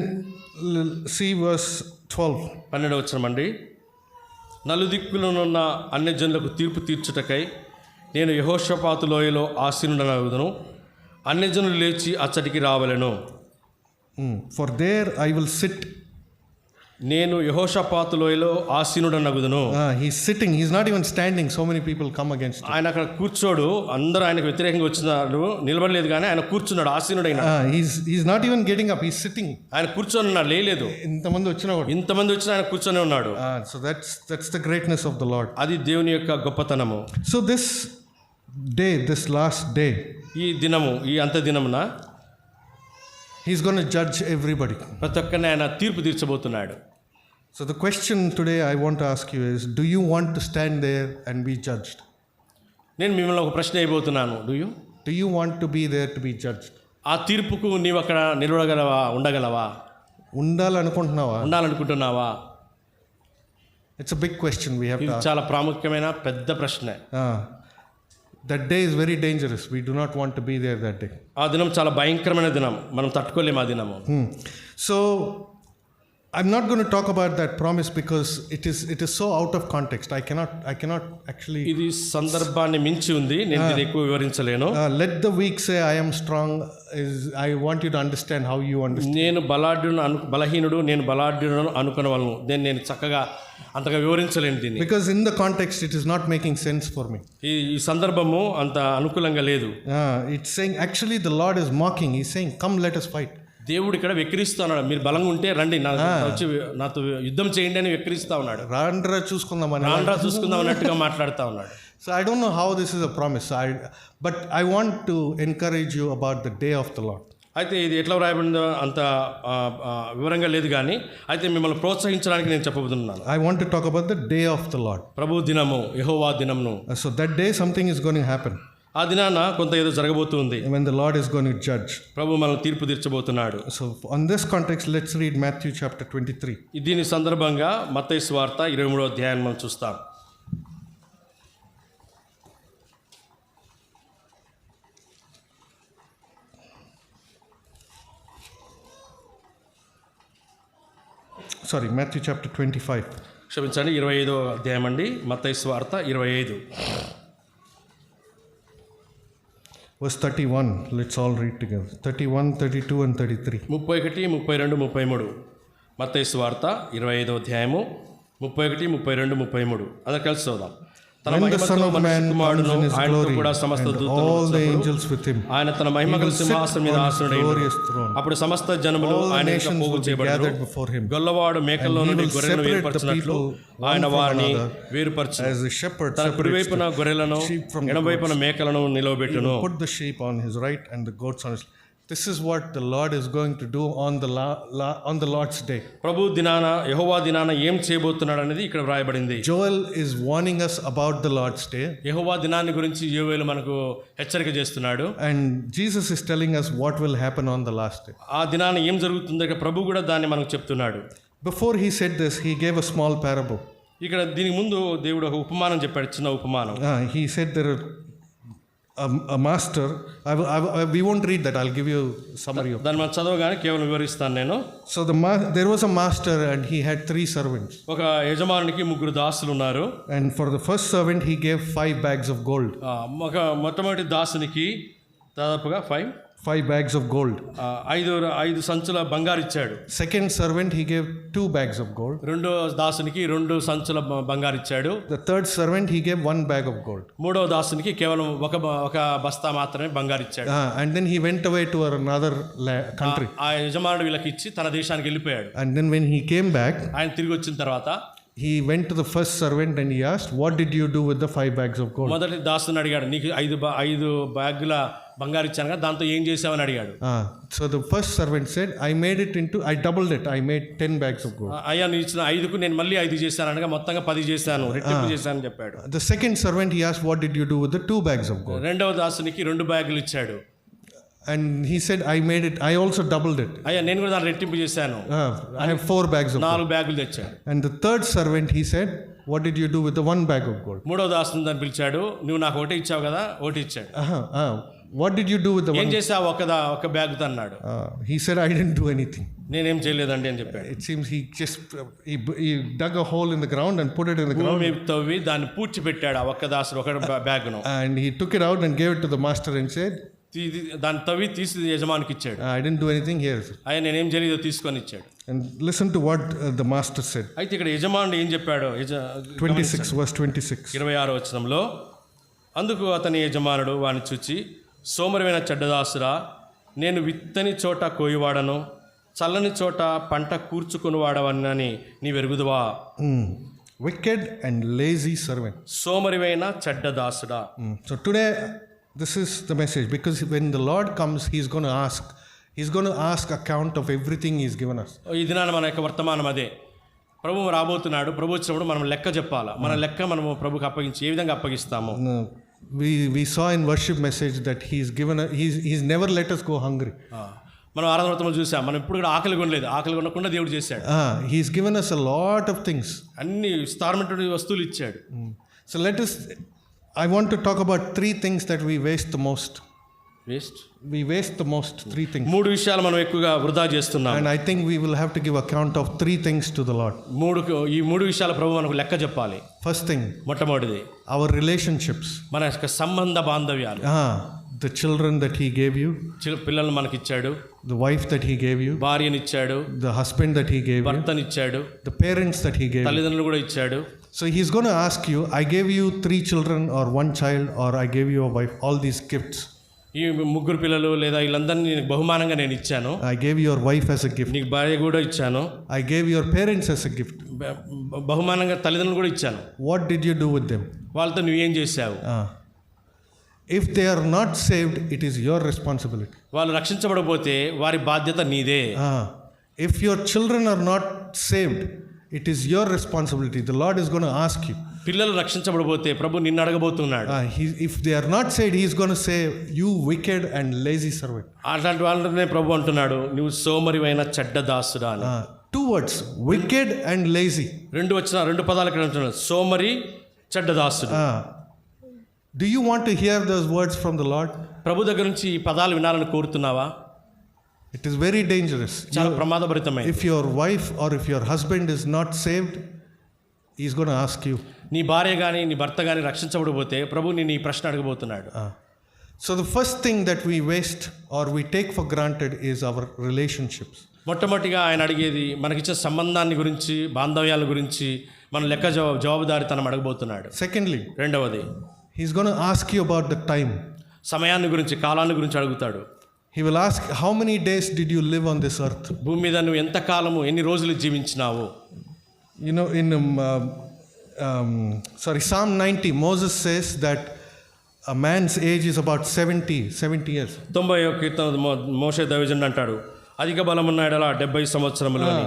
see verse 12. 12వ వచనమండి. నలుదిక్కులనున్న అన్ని జనులకు తీర్పు తీర్చుటకై నేను యెహోషాపాతు లోయలో ఆసీనుడనగుదును. అన్ని జనులు లేచి అచ్చటికి రావలెను. For there I will sit. నేను యెహోషాపాతు లోయలో ఆసీనుడనగుదును. He's sitting. He's not even standing. So many people come against him. ఆయన అక్కడ కూర్చోడు. అందరూ ఆయనకు వ్యతిరేకంగా వచ్చినారు. నిలబడలేదు కానీ ఆయన కూర్చున్నాడు, ఆసీనుడైన. He's not even getting up. He's sitting. ఆయన కూర్చొని ఉన్నాడు, లేలేదు. ఇంతమంది వచ్చినా ఆయన కూర్చొని ఉన్నాడు. So that's the greatness of the Lord. అది దేవుని యొక్క గొప్పతనము. So this day, this last day, ఈ దినము, ఈ అంత దినమున he's going to judge everybody. ప్రతి ఒక్కరిని ఆయన తీర్పు తీర్చబోతున్నాడు. So the question today I want to ask you is, do you want to stand there and be judged? నేను మిమ్మల్ని ఒక ప్రశ్న వేయబోతున్నాను. Do you want to be there to be judged? ఆ తీర్పుకు నీవు అక్కడ నిలబడగలవా, ఉండగలవా, ఉండాలనుకుంటున్నావా? It's a big question we have to ask. చాలా ప్రాముఖ్యమైన పెద్ద ప్రశ్న. That day is very dangerous. We do not want to be there that day. ఆ దినం చాలా భయంకరమైన దినం. మనం తట్టుకోలేము ఆ దినము. So I'm not going to talk about that promise because it is so out of context. I cannot actually. ఇది సందర్భాన్ని మించి ఉంది. నేను దీన్ని ఎక్కువ వివరించలేను. Let the weak say I am strong. I want you to understand how you understand. నేను బలహీనుడు, నేను బలాఢ్యుడు అనుకునేవాళ్ళను. నేను చక్కగా అంతగా వివరించలేను దీన్ని. Because in the context it is not making sense for me. ఈ సందర్భము అంత అనుకూలంగా లేదు. It's saying actually the Lord is mocking. He's saying come let us fight. దేవుడు ఇక్కడ వెక్కిరిస్తున్నాడు. మీరు బలంగా ఉంటే రండి, వచ్చి నాతో యుద్ధం చేయండి అని వెక్కిరిస్తా ఉన్నాడు. రాండ్రా చూసుకుందాం అన్నట్టుగా మాట్లాడుతూ ఉన్నాడు. So I don't know how this is a promise. But I want to encourage you about the day of the Lord. అయితే ఇది ఎట్లా వ్రాయబడిందో అంత వివరంగా లేదు కానీ అయితే మిమ్మల్ని ప్రోత్సహించడానికి నేను చెప్పబోతున్నాను. I want to talk about the day of the Lord. ప్రభు దినము, యెహోవా దినమును. So that day something is going to happen. ఆ దినాన కొంత ఏదో జరగబోతుంది. When the Lord is going to judge. ప్రభు మనల్ని తీర్పు తీర్చబోతున్నాడు. So on this context let's read Matthew chapter 23. దీని సందర్భంగా మత్తయి సువార్త 23వ అధ్యాయాన్ని మనం చూస్తాం. Sorry, Matthew chapter 25. క్షమించండి, 25వ అధ్యాయం అండి. మత్తయి సువార్త 25. Verse 31, let's all read together. 31, 32 and 33. 31, 32, 33. మత్తయి సువార్త 25వ అధ్యాయము 31, 32, 33. అందరూ కలిసి చదువుదాం. తన మహిమతో మనుష్య కుమారుడును ఆయనతో కూడా సమస్త దూతలు ఆయన తన మహిమగల సింహాసనం మీద ఆసీనుడై అప్పుడు సమస్త జనములు ఆయన యొక్క పోగు చేయబడును. గొల్లవాడు మేకల్లో నుండి గొర్రెలను వేరుపరచినట్లు ఆయన వారిని వేరుపరచును. తన కుడివైపున గొర్రెలను ఎడమవైపున మేకలను నిలవబెట్టును. Put the sheep on his right and the goats on his. This is what the Lord is going to do on the Lord's day. ప్రభు దినాన, యెహోవా దినాన ఏం చేయబోతున్నాడు అనేది ఇక్కడ వ్రాయబడింది. Joel is warning us about the Lord's day. యెహోవా దినాన్ని గురించి యోవేలు మనకు హెచ్చరిక చేస్తున్నాడు. And Jesus is telling us what will happen on the last day. ఆ దినాన ఏం జరుగుతుందో ప్రభు కూడా దాన్ని మనకు చెప్తున్నాడు. Before he said this, he gave a small parable. ఇక్కడ దీనికి ముందు దేవుడు ఒక ఉపమానం చెప్పాడు, చిన్న ఉపమానం. He said there are a master. We won't read that. I'll give you summary of దాన్ని మనం చదవగానే కేవలం వివరిస్తాను నేను. So there was a master and he had 3 servants. ఒక యజమానునికి 3 దాసులు ఉన్నారు. And for the first servant he gave 5 bags of gold. ఒక మొట్టమొదటి దాసునికి దాదాపుగా 5 bags of gold. 5 సంచుల బంగారు ఇచ్చాడు. Second servant he gave 2 bags of gold. రెండో దాసునికి 2 సంచుల బంగారు ఇచ్చాడు. The third servant he gave 1 bag of gold. మూడో దాసునికి కేవలం ఒక బస్తా మాత్రమే బంగారు ఇచ్చాడు. And then he went away to another country. ఆ యజమానుడు వీళ్ళకి ఇచ్చి తన దేశానికి వెళ్ళిపోయాడు. And then when he came back, ఆయన తిరిగి వచ్చిన తర్వాత he went to the first servant and he asked, what did you do with the 5 bags of gold? మొదటి దాసుని అడిగాడు, నీకు 5 బ్యాగుల బంగారు ఇచ్చాను కదా, దాంతో ఏం చేసావని అడిగాడు. So the first servant said, I doubled it, I made 10 bags of gold. అయ్యా నీ ఇచ్చిన 5కు నేను మళ్ళీ 5 చేశాను అనగా మొత్తంగా 10 చేశాను, రెట్టింపు చేశాను చెప్పాడు. The second servant, he asked, what did you do with the 2 bags of gold? రెండవ దాసునికి 2 బ్యాగులు ఇచ్చాడు. And he said, I also doubled it. అయ్యా నేను కూడా దాన్ని రెట్టింపు చేశాను, I have 4 bags of gold. 4 బ్యాగులు తెచ్చాడు. And the third servant, he said, what did you do with the 1 bag of gold? మూడవ దాసుని దాన్ని పిలిచాడు, నువ్వు నాకు ఒకటి ఇచ్చావు కదా, ఒకటి ఇచ్చాడు. What did you do with the ఏం 1? చేసావు ఒక బ్యాగ్ అన్నాడు. He said, I didn't do anything. నేనేం చేయలేదండి అని చెప్పాడు. It seems he just he dug a hole in the ground and put it in the ground. భూమి తవ్వి దాన్ని పూడ్చిపెట్టాడు ఆ ఒక్క దాసుడు ఒక బ్యాగ్ను. And he took it out and gave it to the master and said, దాన్ని తవ్వి తీసి యజమానికి ఇచ్చాడు. I didn't do anything here. అయ్యా నేనేం చేయలేదో తీసుకొని ఇచ్చాడు. And listen to what the master said. అయితే ఇక్కడ యజమానుడు ఏం చెప్పాడు? 26 verse 26. 26వ వచనంలో, అందుకు అతని యజమానుడు వాని చూచి, సోమరివైన చెడ్డదాసురా, నేను విత్తని చోట కోయివాడను, చల్లని చోట పంట కూర్చుకుని వాడవని నీ వెరుగుదువా? Wicked and lazy servant. సోమరివైన చెడ్డదాసుడా. So today this is the message, because when the Lord comes, he's going to ask account of everything he's given us. ఈ దినాన మన యొక్క వర్తమానం అదే. ప్రభువు రాబోతున్నాడు, ప్రభు వచ్చినప్పుడు మనం లెక్క చెప్పాలా. మన లెక్క మనము ప్రభుకి అప్పగించి ఏ విధంగా అప్పగిస్తాము? We saw in worship message that he's never let us go hungry. మనం ఆరాధన చూసాం, మనం ఇప్పుడు కూడా ఆకలి కొనలేదు, ఆకలి కొనకుండా దేవుడు చేశాడు. He's given us a lot of things. అన్ని విస్తారమైన వస్తువులు ఇచ్చాడు. So I want to talk about 3 things that we waste the most. We waste the most 3 things. 3 విషయాలు మనం ఎక్కువగా వృధా చేస్తున్నాం. And I think we will have to give account of 3 things to the Lord. ఈ 3 విషయాల ప్రభువు మనకు లెక్క చెప్పాలి. First thing, మొట్టమొదటిది our relationships. మన యొక్క సంబంధ బాంధవ్యాలు. The children that he gave you, పిల్లలను మనకి ఇచ్చాడు. the wife that he gave you, భార్యని ఇచ్చాడు. the husband that he gave you, భర్తని ఇచ్చాడు. the parents that he gave you. తల్లిదండ్రులు కూడా ఇచ్చాడు. So he's going to ask you, I gave you 3 children or 1 child, or I gave you a wife, all these gifts. ఈ 3 పిల్లలు లేదా వీళ్ళందరినీ నీకు బహుమానంగా నేను ఇచ్చాను. I gave your wife as a gift. నీకు భార్య కూడా ఇచ్చాను. I gave your parents as a gift. బహుమానంగా తల్లిదండ్రులు కూడా ఇచ్చాను. What did you do with them? వాళ్ళతో నువ్వేం చేశావు? If they are not saved, it is your responsibility. వాళ్ళు రక్షించబడకపోతే వారి బాధ్యత నీదే. If your children are not saved, it is your responsibility. The Lord is going to ask you. పిల్లలు రక్షించబడకపోతే ప్రభు నిన్ను అడగబోతున్నాడు. If they are not saved, he is going to say, you wicked and lazy servant. అట్లాంటి వాళ్ళనే ప్రభు అంటున్నాడు, నువ్వు సోమరివైన చెడ్డ దాసుడా అని. 2 words, wicked and lazy. 2 పదాలు ఇక్కడ ఉంటున్నాడు, సోమరి చెడ్డ దాసుడు. Do you want to hear those words from the Lord? ప్రభు దగ్గర నుంచి ఈ పదాలు వినాలని కోరుతున్నావా? It is very dangerous. చాలా ప్రమాదభరితమైనది. If your wife or if your husband is not saved, he is going to ask you. నీ భార్య కానీ నీ భర్త కానీ రక్షించబడకపోతే ప్రభు నిన్ను ఈ ప్రశ్న అడగబోతున్నాడు. So the first thing that we waste or we take for granted is our relationships. మొట్టమొదటిగా ఆయన అడిగేది మనకిచ్చే సంబంధాన్ని గురించి, బాంధవ్యాల గురించి మన లెక్క జవాబుదారితనం అడగబోతున్నాడు. Secondly, రెండవది, he's going to ask you about the time. సమయాన్ని గురించి, కాలాన్ని గురించి అడుగుతాడు. He will ask, how many days did you live on this earth? భూమి మీద నువ్వు ఎంత కాలము, ఎన్ని రోజులు జీవించినావు? You know, in Psalm 90, Moses says that a man's age is about 70 years. 90వ కీర్తన మోషే దైవజనుడు అంటాడు, అధిక బలం ఉన్న ఎడల 70 సంవత్సరములు అని.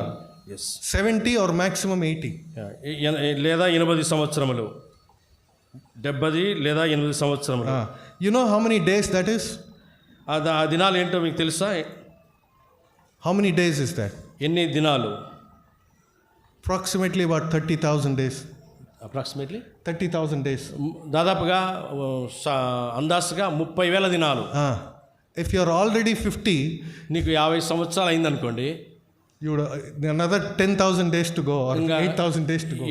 70 or maximum 80. లేదా 80 సంవత్సరములు. 70 లేదా 80 సంవత్సరములు. You know how many days that is? ఆ దినాలు ఏంటో మీకు తెలుసా? How many days is that? ఎన్ని దినాలు? Approximately about 30,000 days. Approximately 30,000 days. దాదాపుగా అందాసుగా 30,000 దినాలు. If you are already 50, నీకు 50 సంవత్సరాలు అయిందనుకోండి, you would another 10,000 days to go or 8,000 days to go.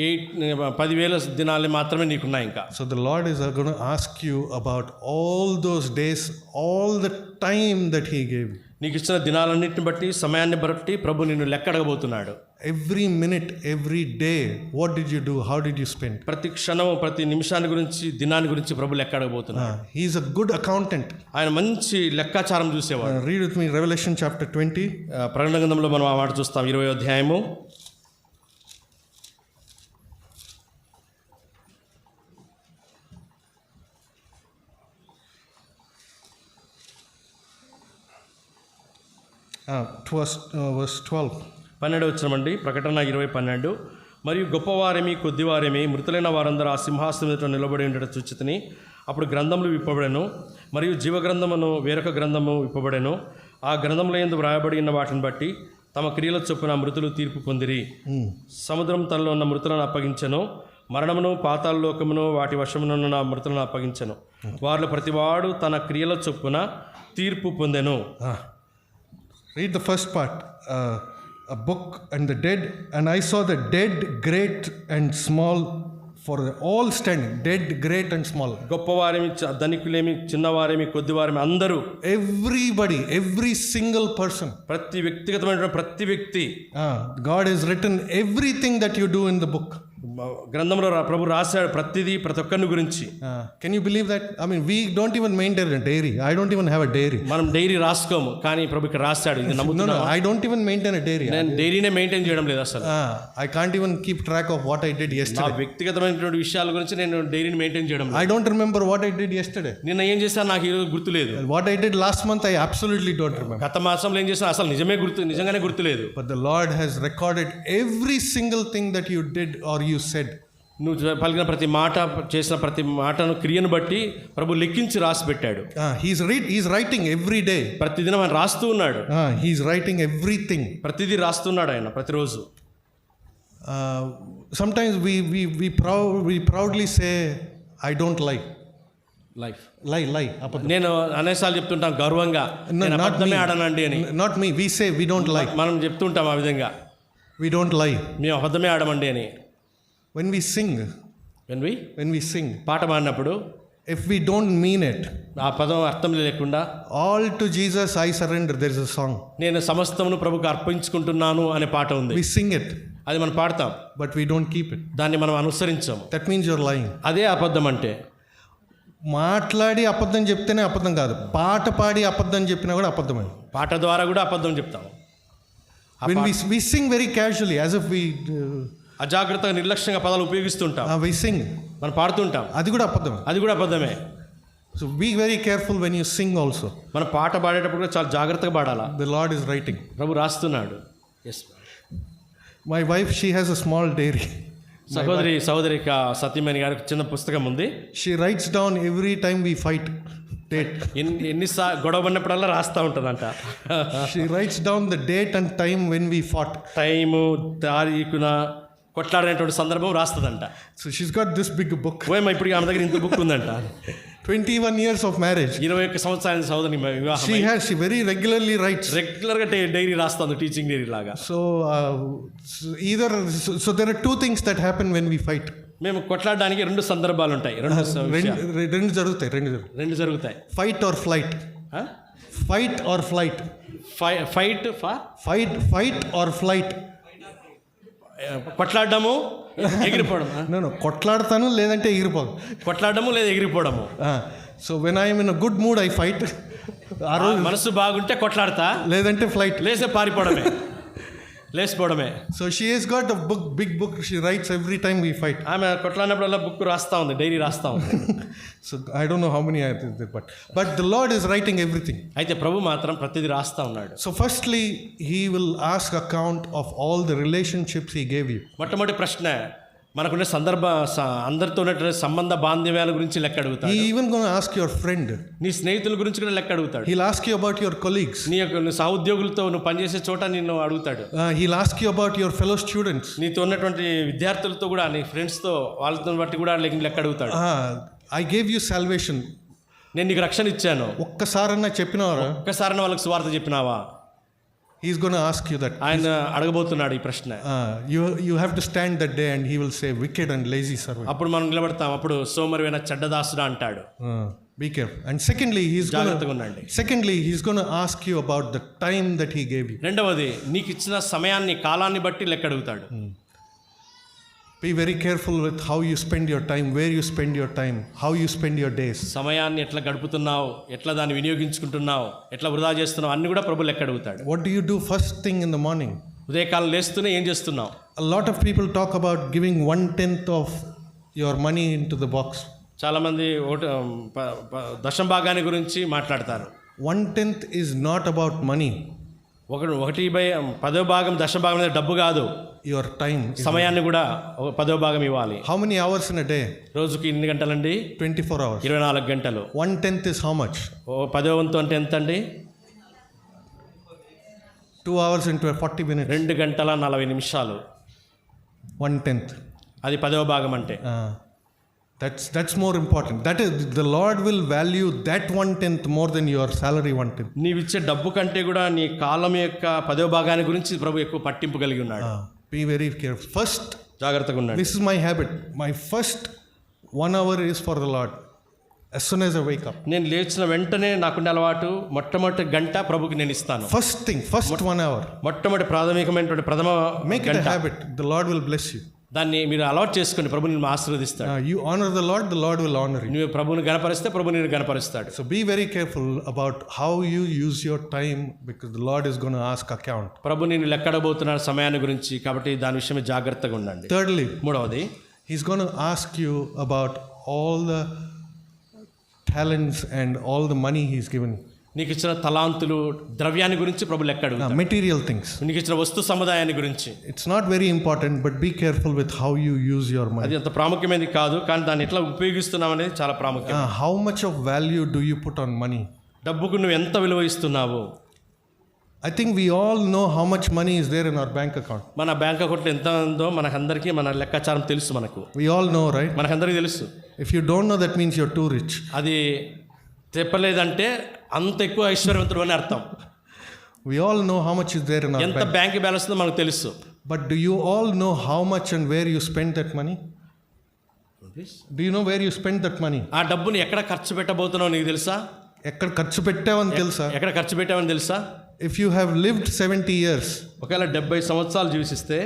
10,000 దినాలు మాత్రమే నీకున్నాయి ఇంకా. So the Lord is going to ask you about all those days, all the time that he gave you. నీకు ఇచ్చిన దినాలన్నింటిని బట్టి, సమయాన్ని బట్టి ప్రభు నిన్ను లెక్క అడగబోతున్నాడు. Every minute, every day, what did you do? How did you spend? ప్రతి క్షణం, ప్రతి నిమిషాన్ని గురించి, దినాన్ని గురించి ప్రభు లెక్క అడగబోతున్నాడు. He is a good accountant. ఆయన మంచి లెక్కాచారం చూసేవాడు. Read with me Revelation chapter 20. ప్రకటన గ్రంథంలో మనం ఆ మాట చూస్తాం, 20వ అధ్యాయము verse 12. 12 వచ్చినమండి, ప్రకటన 20:12. మరియు గొప్పవారేమి కొద్దివారేమి మృతులైన వారందరూ ఆ సింహాసనం ఎదుట నిలబడి ఉండట చూచితిని. అప్పుడు గ్రంథములు విప్పబడెను, మరియు జీవగ్రంథమును వేరొక గ్రంథము విప్పబడెను. ఆ గ్రంథముల యందు వ్రాయబడి ఉన్న వాటిని బట్టి తమ క్రియల చొప్పున మృతులు తీర్పు పొందిరి. సముద్రం తనలో ఉన్న మృతులను అప్పగించెను, మరణమును పాతాళ లోకమును వాటి వశమునున్న మృతులను అప్పగించెను. వారిలో ప్రతివాడు తన క్రియల చొప్పున తీర్పు పొందెను. Read the first part. A book and the dead, and I saw the dead, great and small, for all standing, dead, great and small. గొప్పవారేమి ధనికులేమి చిన్నవారేమి కొద్దివారేమి అందరూ, Everybody, every single person. ప్రతి వ్యక్తిగతమైన ప్రతి వ్యక్తి. God has written everything that you do in the book. గ్రంథంలో ప్రభు రాశాడు ప్రతిదీ, ప్రతి ఒక్కరిని గురించి. Can you believe that? I mean, we don't even maintain a dairy. I don't even have a dairy. మనం డైరీ రాసుకోము, కానీ ప్రభు ఇక్కడ రాశాడు. ఇది No, నమ్ముతున్నా. I don't even maintain a dairy. నేను డైరీనే మెయింటైన్ చేయడం లేదు అసలు. I can't even keep track of what I did నా yesterday. వ్యక్తిగతమైనటువంటి విషయాల గురించి నేను డైరీని మెయింటైన్ చేయడం లేదు. I don't remember what I did yesterday. నిన్న ఏం చేశాను నాకు ఈరోజు గుర్తులేదు. What I did last month, I absolutely don't remember. గత మాసంలో ఏం చేసినా అసలు నిజంగానే గుర్తులేదు. But the Lord has recorded every single thing that you did or you said. నువ్వు పలికిన ప్రతి మాట, చేసిన ప్రతి మాటను, క్రియను బట్టి ప్రభు లెక్కించి రాసి పెట్టాడు. He's writing every day. ప్రతిదినం ఆయన రాస్తూ ఉన్నాడు. He's writing everything. ప్రతిదీ రాస్తున్నాడు ఆయన ప్రతిరోజు. Sometimes we proudly say, I don't lie. Lie. నేను అనేసార్లు చెప్తుంటాం గర్వంగా, నేను అబద్ధమే ఆడనండి అని. Not me. We say we don't lie. మనం చెప్తుంటాం ఆ విధంగా, We don't lie. మేము అబద్ధమే ఆడమండి అని. When we sing, పాట పాడినప్పుడు, if we don't mean it, ఆ పదం అర్థం లేకుండా, all to Jesus I surrender, there is a song. నేను సమస్తమును ప్రభుకు అర్పించుకుంటున్నాను అనే పాట ఉంది. We sing it, అది మనం పాడతాం, but we don't keep it. దాన్ని మనం అనుసరించాము. That means you're lying. అదే అబద్ధం అంటే. మాట్లాడి అబద్ధం చెప్తేనే అబద్ధం కాదు, పాట పాడి అబద్ధం చెప్పినా కూడా అబద్ధమే. పాట ద్వారా కూడా అబద్ధం చెప్తాం. When we sing very casually, as if we అజాగ్రత్తగా నిర్లక్ష్యంగా పదాలు ఉపయోగిస్తుంటాం. we sing, మనం పాడుతుంటాం, అది కూడా అబద్ధమే. అది కూడా అబద్ధమే. So be very careful when you sing also. మనం పాట పాడేటప్పుడు కూడా చాలా జాగ్రత్తగా పాడాలా. The Lord is writing. ప్రభు రాస్తున్నాడు. My wife, she has a small dairy. సహోదరి సత్యమణి గారికి చిన్న పుస్తకం ఉంది. She writes down every time we fight. Date. ఎన్నిసార్లు గొడవ పడినప్పుడల్లా రాస్తూ ఉంటుందంట. She writes down the date and time when we fought. Time, తారీఖున కొట్లాడినటువంటి సందర్భం రాస్తుందంట. So she's got this big book. ఇప్పుడు ఆమె దగ్గర ఇంత బుక్ ఉందంట. 21 years of marriage. 21 సంవత్సరాల సహోదరి వివాహం. She very regularly writes. రెగ్యులర్గా డైరీ రాస్తుంది, టీచింగ్ డైరీ లాగా. So there are two things that happen when we fight. మేము కొట్లాడడానికి రెండు సందర్భాలు ఉంటాయి. రెండు జరుగుతాయి. Fight or flight. Fight or flight. Fight or flight. కొట్లాడము, ఎగిరిపోవడం. కొట్లాడతాను లేదంటే ఎగిరిపోదు. కొట్లాడము లేదా ఎగిరిపోవడము. So when I'm in a good mood I fight. మనసు బాగుంటే కొట్లాడతా, లేదంటే ఫ్లైట్, లేసే పారిపోవడమే, లేచిపోవడమే. So she has got a book, big book. She writes every time we fight. ఆమె కొట్లాడినప్పుడల్లా బుక్ రాస్తా ఉంది, డైరీ రాస్తా ఉంది. So I don't know how many but the Lord is writing everything. అయితే ప్రభు మాత్రం ప్రతిదీ రాస్తా ఉన్నాడు. So firstly he will ask account of all the relationships he gave you. మొట్టమొదటి ప్రశ్న, మనకున్న అందరితో ఉన్నటువంటి సంబంధ బాంధవ్యాల గురించి లెక్క అడుగుతాడు. He even going to ask your friend. నీ స్నేహితుల గురించి కూడా లెక్క అడుగుతాడు. He'll ask you about your colleagues. నీ యొక్క సహోద్యోగులతో నువ్వు పనిచేసే చోట నిన్ను అడుగుతాడు. He'll ask you about your fellow students. నీతో ఉన్నటువంటి విద్యార్థులతో కూడా, నీ ఫ్రెండ్స్తో, వాళ్ళతో బట్టి కూడా లెక్క అడుగుతాడు. I gave you salvation. నేను నీకు రక్షణ ఇచ్చాను, ఒక్కసారన్నా చెప్పినావా? ఒక్కసారన్నా వాళ్ళకి సువార్త చెప్పినావా? He's going to ask you that. ఆయన అడగబోతున్నాడు ఈ ప్రశ్న. You have to stand that day and he will say, wicked and lazy servant. అప్పుడు మనం నిలబడతాం, అప్పుడు సోమరివైన చెడ్డదాసుడా అంటాడు. Be careful. And secondly, he's going to ask you about the time that he gave you. రెండవది, నీకు ఇచ్చిన సమయాన్ని, కాలాన్ని బట్టి లెక్క అడుగుతాడు. Be very careful with how you spend your time, where you spend your time, how you spend your days. సమయాన్ని ఎట్లా గడుపుతున్నావు, ఎట్లా దాన్ని వినియోగించుకుంటున్నావు, ఎట్లా వృధా చేస్తున్నావు, అన్ని కూడా ప్రభు లెక్క అడుగుతాడు. What do you do first thing in the morning? ఉదయకాలం లేస్తూనే ఏం చేస్తున్నావు? A lot of people talk about giving 1/10 of your money into the box. చాలామంది దశం భాగాన్ని గురించి మాట్లాడతారు. 1/10 is not about money. $1/10 దశభాగం అనేది డబ్బు కాదు, your time. సమయాన్ని కూడా 10 ఇవ్వాలి. How many hours in a day? రోజుకి ఎన్ని గంటలండి? 24 hours. 24 గంటలు. 1/10 is how much? 10 అంటే ఎంత అండి? 2 hours into 40 minutes. 2 గంటల 40 నిమిషాలు. 1/10. అది 10 అంటే. That's more important. That is, the Lord will value that 1/10 more than your salary 1/10. నీవిచ్చే డబ్బు కంటే కూడా నీ కాలం యొక్క 10 గురించి ప్రభు ఎక్కువ పట్టింపు కలిగి ఉన్నాడు. Be very careful. First, జాగ్రత్తగా ఉన్నాడు. this is my habit. My first 1 hour is for the Lord. As soon as I wake up. నేను లేచిన వెంటనే నాకుండే అలవాటు మొట్టమొదటి గంట ప్రభుకి నేను ఇస్తాను. First 1 hour. మొట్టమొదటి ప్రాథమికమైనటువంటి ప్రథమ Make it a habit. The Lord will bless you. దాన్ని మీరు అలవాటు చేసుకోండి, ప్రభు నిన్ను ఆశీర్వదిస్తాడు. You honor the Lord will honor you. నువ్వు ప్రభుని గణపరిస్తే ప్రభు నిన్ను గణపరుస్తాడు. So be very careful about how you use your time, because the Lord is going to ask account. ప్రభు నిన్ను లెక్కడబోతున్న సమయాన్ని గురించి, కాబట్టి దాని విషయమే జాగ్రత్తగా ఉండండి. Thirdly, మూడవది, He's going to ask you about all the talents and all the money He's given you. నీకు ఇచ్చిన తలాంతులు, ద్రవ్యాన్ని గురించి ప్రభు లెక్కడు. Material things. నీకు ఇచ్చిన వస్తు సముదాయాన్ని గురించి. It's not very important, but be careful with how you use your money. అది అంత ప్రాముఖ్యమైనది కాదు, కానీ దాన్ని ఎట్లా ఉపయోగిస్తున్నావు అనేది చాలా ప్రాముఖ్యం. How much of value do you put on money? డబ్బుకు నువ్వు ఎంత విలువ ఇస్తున్నావు? I think we all know how much money is there in our bank account. మన బ్యాంక్ అకౌంట్లో ఎంత ఉందో మనకందరికీ మన లెక్కాచారం తెలుసు. మనకు We all know, right? మనకందరికీ తెలుసు. If you don't know, that means you're too rich. అది చెప్పలేదంటే అంత ఎక్కువ ఐశ్వర్యవంతుడు అని అర్థం. We all know how much is there in our ఎంత bank. బ్యాంక్ బ్యాలెన్స్ ఉందో మనకు తెలుసు. But do you all know how much and where you spend that money? Do you know where you spend that money? ఆ డబ్బుని ఎక్కడ ఖర్చు పెట్టబోతున్నావు నీకు తెలుసా? ఎక్కడ ఖర్చు పెట్టావని తెలుసా? ఎక్కడ ఖర్చు పెట్టావని తెలుసా? If you have lived 70 years, ఒకవేళ 70 సంవత్సరాలు జీవిస్తే,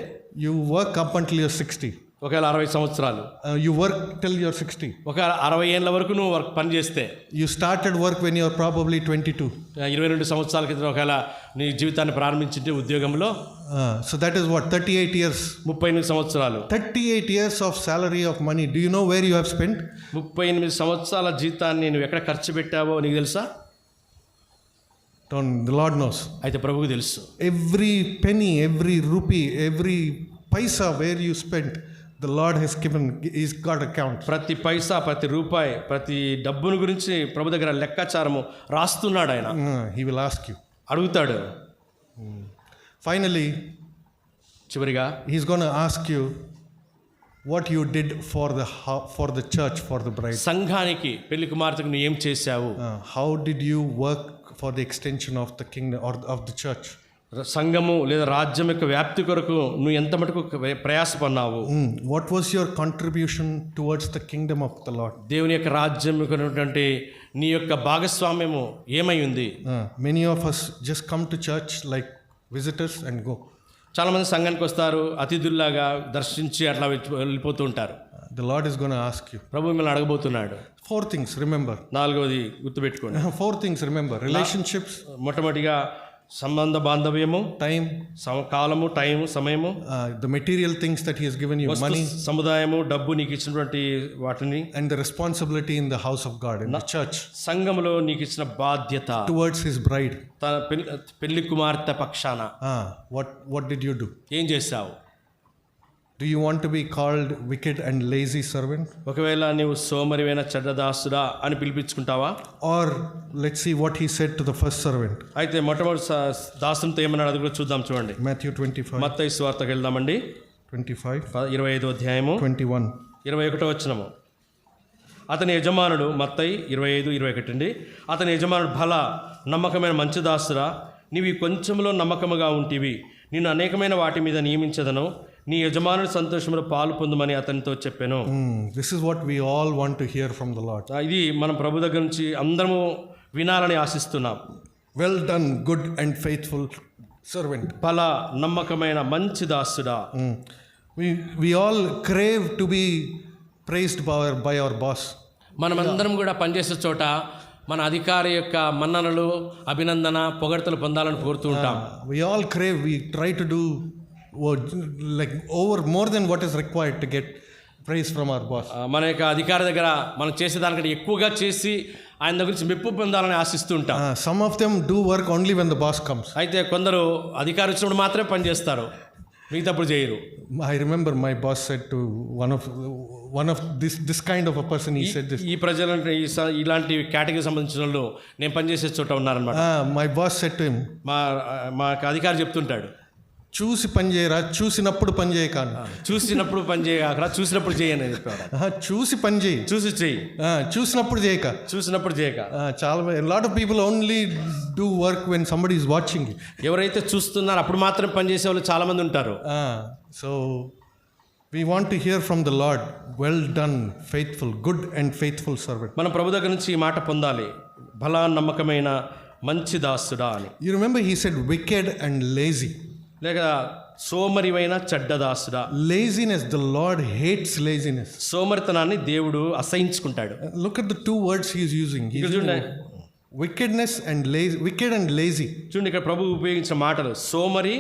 you work up until you're 60. ఒకవేళ 60 సంవత్సరాలు, You work till you're 60. ఒకవేళ 60 ఏళ్ళ వరకు నువ్వు పని చేస్తే, You started work when you're probably 22. 22 సంవత్సరాల క్రితం ఒకవేళ నీ జీవితాన్ని ప్రారంభించింటే ఉద్యోగంలో, So that is what, 38 years. 38 సంవత్సరాలు. 38 years of salary of money. Do you know where you have spent? 38 సంవత్సరాల జీతాన్ని నువ్వు ఎక్కడ ఖర్చు పెట్టావో నీకు తెలుసా? The Lord knows. అయితే ప్రభువుకు తెలుసు. Every penny, every rupee, every paisa where you spent, the Lord has given, He's got account. ప్రతి పైసా, ప్రతి రూపాయి, ప్రతి డబ్బును గురించి ప్రభు దగ్గర లెక్కాచారము రాస్తున్నాడు ఆయన. He will ask you. అడుగుతాడు. Finally, చివరిగా He's going to ask you what you did for the church, for the bride. సంఘానికి, పెళ్లి కుమార్తెకు నువ్వు ఏం చేశావు? How did you work for the extension of the kingdom or of the church? సంఘము లేదా రాజ్యం యొక్క వ్యాప్తి కొరకు నువ్వు ఎంత మటుకు ప్రయాసపడినావు? What was your contribution towards the kingdom of the Lord? దేవుని యొక్క రాజ్యం ఉన్నటువంటి నీ యొక్క భాగస్వామ్యము ఏమై ఉంది? Many of us just come to church like visitors and go. చాలా మంది సంఘానికి వస్తారు, అతిథుల్లాగా దర్శించి అట్లా వెళ్ళిపోతూ ఉంటారు. The Lord is going to ask you. ప్రభు మిమ్మల్ని అడగబోతున్నాడు. 4 things, remember. 4వది గుర్తుపెట్టుకోండి. 4 things, remember. Relationships. మొట్టమొదటిగా సంబంధ బాంధవ్యము, time, కాలము, టైం, సమయము, the material things that He has given you, money, సముదాయము, డబ్బు, నీకు ఇచ్చినటువంటి వాటిని, and the responsibility in the house of God, in the church, సంఘములో నీకు ఇచ్చిన బాధ్యత towards His bride. తన పెళ్లి కుమార్తె పక్షాన What did you do? ఏం చేశావు? Do you want to be called wicked and lazy servant? ఒకవేళ నీవు సోమరివైన చెడ్డదాసుడా అని పిలిపించుకుంటావా? Or let's see what He said to the first servant. అయితే మొట్టమొదటి దాసునితో ఏమన్నాడు అది కూడా చూద్దాం. చూడండి, Matthew 25. మత్తయి సువార్తకు వెళ్దామండి. 25. 25వ అధ్యాయము 21. 21వ వచనము. అతని యజమానుడు, మత్తయి 25:21 అండి. అతని యజమానుడు, భల నమ్మకమైన మంచి దాసురా, నీవు కొంచెంలో నమ్మకముగా ఉంటివి, నిన్ను అనేకమైన వాటి మీద నియమించదను, నీ యజమానుడి సంతోషంలో పాలు పొందుమని అతనితో చెప్పాను. This is what we all want to hear from the Lord. ఇది మనం ప్రభు దగ్గర నుంచి అందరము వినాలని ఆశిస్తున్నాం. Well done, good and faithful servant. భల నమ్మకమైన మంచి దాసుడా. We all crave to be praised by our boss. మనమందరం కూడా పనిచేసే చోట మన అధికారి యొక్క మన్ననలు, అభినందన, పొగడ్తలు పొందాలని కోరుతూ ఉంటాం. We all crave, we try to do like over more than what is required to get praise from our boss. మన యొక్క అధికారి దగ్గర మనం చేసే దానికంటే ఎక్కువగా చేసి ఆయన దగ్గర నుంచి మెప్పు పొందాలని ఆశిస్తూ ఉంటాం. Some of them do work only when the boss comes. అయితే కొందరు అధికారి వచ్చినప్పుడు మాత్రమే పని చేస్తారు, మిగతాప్పుడు చేయరు. I remember my boss said to one of this kind of a person, he said this. ఈ ప్రజలంటే ఇలాంటి కేటగిరీ సంబంధించిన వాళ్ళు నేను పనిచేసే చోట ఉన్నారనమాట. My boss said to him, మా అధికారి చెప్తుంటాడు, చూసి పని చేయరా, చూసినప్పుడు పని చేయక. చూసినప్పుడు పని చేయక, చూసినప్పుడు చేయని చెప్పాడు. చూసి పని చేయి, చూసి చెయ్యి, చూసినప్పుడు చేయక. చూసినప్పుడు చేయక. చాలా lot of people only do work when somebody is watching. ఎవరైతే చూస్తున్నారో అప్పుడు మాత్రం పని చేసే వాళ్ళు చాలా మంది ఉంటారు. So we want to hear from the Lord, well done faithful, good and faithful servant. మనం ప్రభు దగ్గర నుంచి ఈ మాట పొందాలి, బలా నమ్మకమైన మంచి దాసుడా అని. You remember he said wicked and lazy. లేక సోమరివైన చెడ్డ దాసుడా. Laziness, the Lord hates laziness. సోమరితనాన్ని దేవుడు అసహించుకుంటాడు. Look at the two words he is using. He is using wickedness and lazy, wicked and lazy. చూడండి ఇక్కడ ప్రభు ఉపయోగించిన మాటలు సోమరి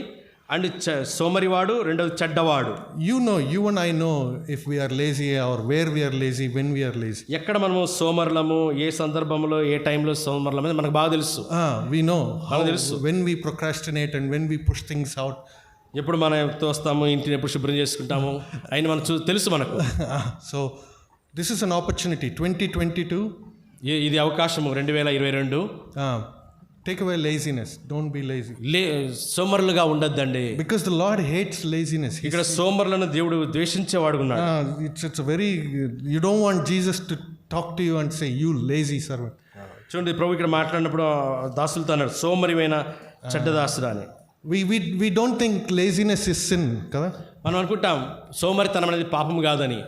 అండ్ సోమరివాడు, రెండోది చెడ్డవాడు. You and I know if we are lazy or where we are lazy, when we are lazy. ఎక్కడ మనము సోమరులము, ఏ సందర్భంలో ఏ టైంలో సోమరులము మనకు బాగా తెలుసు. We know how, తెలుసు when we procrastinate and when we push things out. ఎప్పుడు మనం తోస్తాము, ఇంటిని ఎప్పుడు శుభ్రం చేసుకుంటాము అయిన మనకు తెలుసు మనకు. So this is an opportunity 2022. ఇది అవకాశము 2022. Take away laziness. Don't be lazy. సోమరులుగా ఉండొద్దండి. Because the Lord hates laziness. ఇక్కడ సోమరులను దేవుడు ద్వేషించేవాడు ఉన్నాడు. It's a very, you don't want Jesus to talk to you and say you lazy servant. చూడండి ప్రభు ఇక్కడ మాట్లాడినప్పుడు దాసులతో అన్నాడు సోమరివైన చెడ్డ దాసుడా అని. We don't think laziness is sin, కదా? మనం అనుకుంటాం సోమరితనం అనేది పాపం కాదని.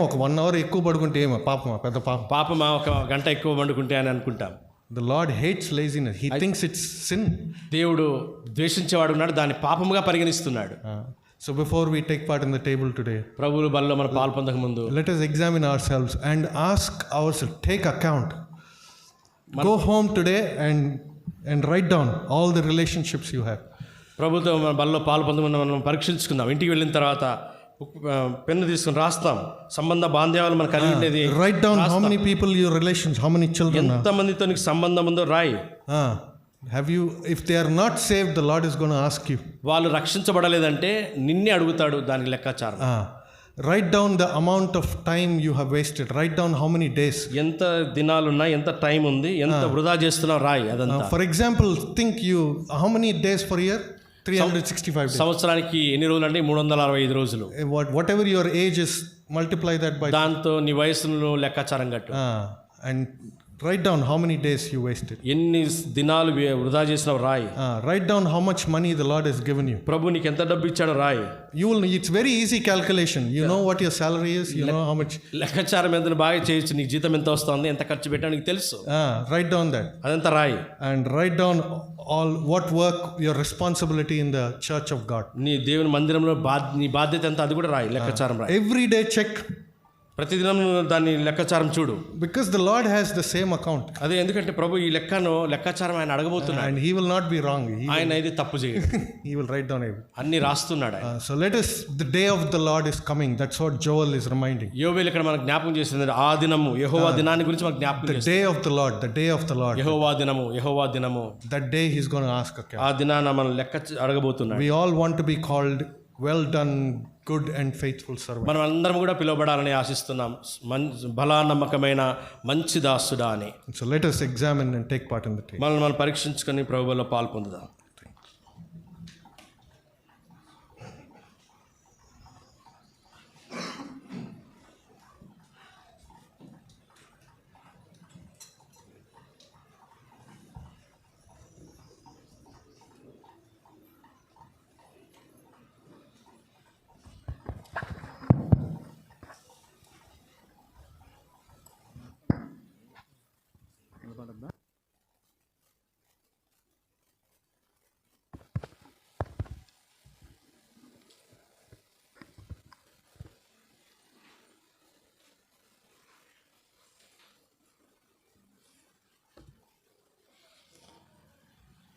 ఒక 1 hour ఎక్కువ పడుకుంటే ఏమో పాపమా, పెద్ద పాపం. పాపమా, 1 గంట ఎక్కువ పండుకుంటే అని అనుకుంటాం. The Lord hates laziness. He thinks it's sin. దేవుడు ద్వేషించేవాడు ఉన్నాడు, దాన్ని పాపముగా పరిగణిస్తున్నాడు. So before we take part in the table today, ప్రభువుల బలిలో మనం పాలు పొందక ముందు let us examine ourselves and ask ourselves, take account. Go home today and write down all the relationships you have. ప్రభుతో మన బలిలో పాలు పొందకుండా మనం పరీక్షించుకుందాం. ఇంటికి వెళ్ళిన తర్వాత పెన్ను తీసుకుని రాస్తాం సంబంధ బాంధవ్యాలు మనకు కలిగి ఉండేది. Write down how many people your relations, how many children. ఎంత మందితో నీకు సంబంధం ఉందో రాయి. Have you, if they are not saved, the Lord is going to ask you. వాళ్ళు రక్షించబడలేదంటే నిన్నే అడుగుతాడు దానికి లెక్కాచారం. Write down the amount of time you have wasted. Write down how many days. ఎంత దినాలు ఉన్నాయి, ఎంత టైం ఉంది, ఎంత వృధా చేస్తున్నావు రాయి అదంతా. For example, think you, how many days per year? 365 days. సంవత్సరానికి ఎన్ని రోజులు అంటే 365 రోజులు. Whatever your age is, multiply that by. దాంతో నీ వయసును లెక్కాచారం కట్టు. And write down how many days you wasted. ఎన్ని దినాలు వృధా చేసినావు రాయి. Write down how much money the Lord has given you. ప్రభు నీకు ఎంత డబ్బు ఇచ్చాడో రాయి. It's very easy calculation. You know what your salary is. You know how much. లెక్కాచారం ఎంత బాగా చేయొచ్చు. నీకు జీతం ఎంత వస్తుంది, ఎంత ఖర్చు పెట్టావు నీకు తెలుసు. Write down that. అదంతా రాయి. And write down all what work, your responsibility in the church of God. నీ దేవుని మందిరంలో నీ బాధ్యత ఎంత అది కూడా రాయి, లెక్కాచారం రాయి. Every day check. ప్రతిదినం దాన్ని లెక్కాచారం చూడు. Because the Lord has the same account. అదే ఎందుకంటే ప్రభు ఈ లెక్కాచారం ఆయన అడగబోతున్నాడు. And he will not be wrong. ఆయన ఇది తప్పు చేయడు. He will write down everything. అన్ని రాస్తున్నాడు. So let us, the day of the Lord is coming. That's what Joel is reminding. యోవేలు ఇక్కడ మనకు జ్ఞాపకం చేస్తుంది ఆ దినము, యెహోవా దినాన్ని గురించి మనకు జ్ఞాపకం చేస్తుంది. The day of the Lord, the day of the Lord. యెహోవా దినము, యెహోవా దినము. That day he's going to ask account. ఆ దినాన మనం లెక్క అడగబోతున్నాడు. We all want to be called well done, good and faithful servant. మనం అందరం కూడా పిలువబడాలని ఆశిస్తున్నాం, బలా నమ్మకమైన మంచి దాసుడా అని. So let us examine and take part in the table. మనం పరీక్షించుకొని ప్రభువులో పాల్పొందుదాం.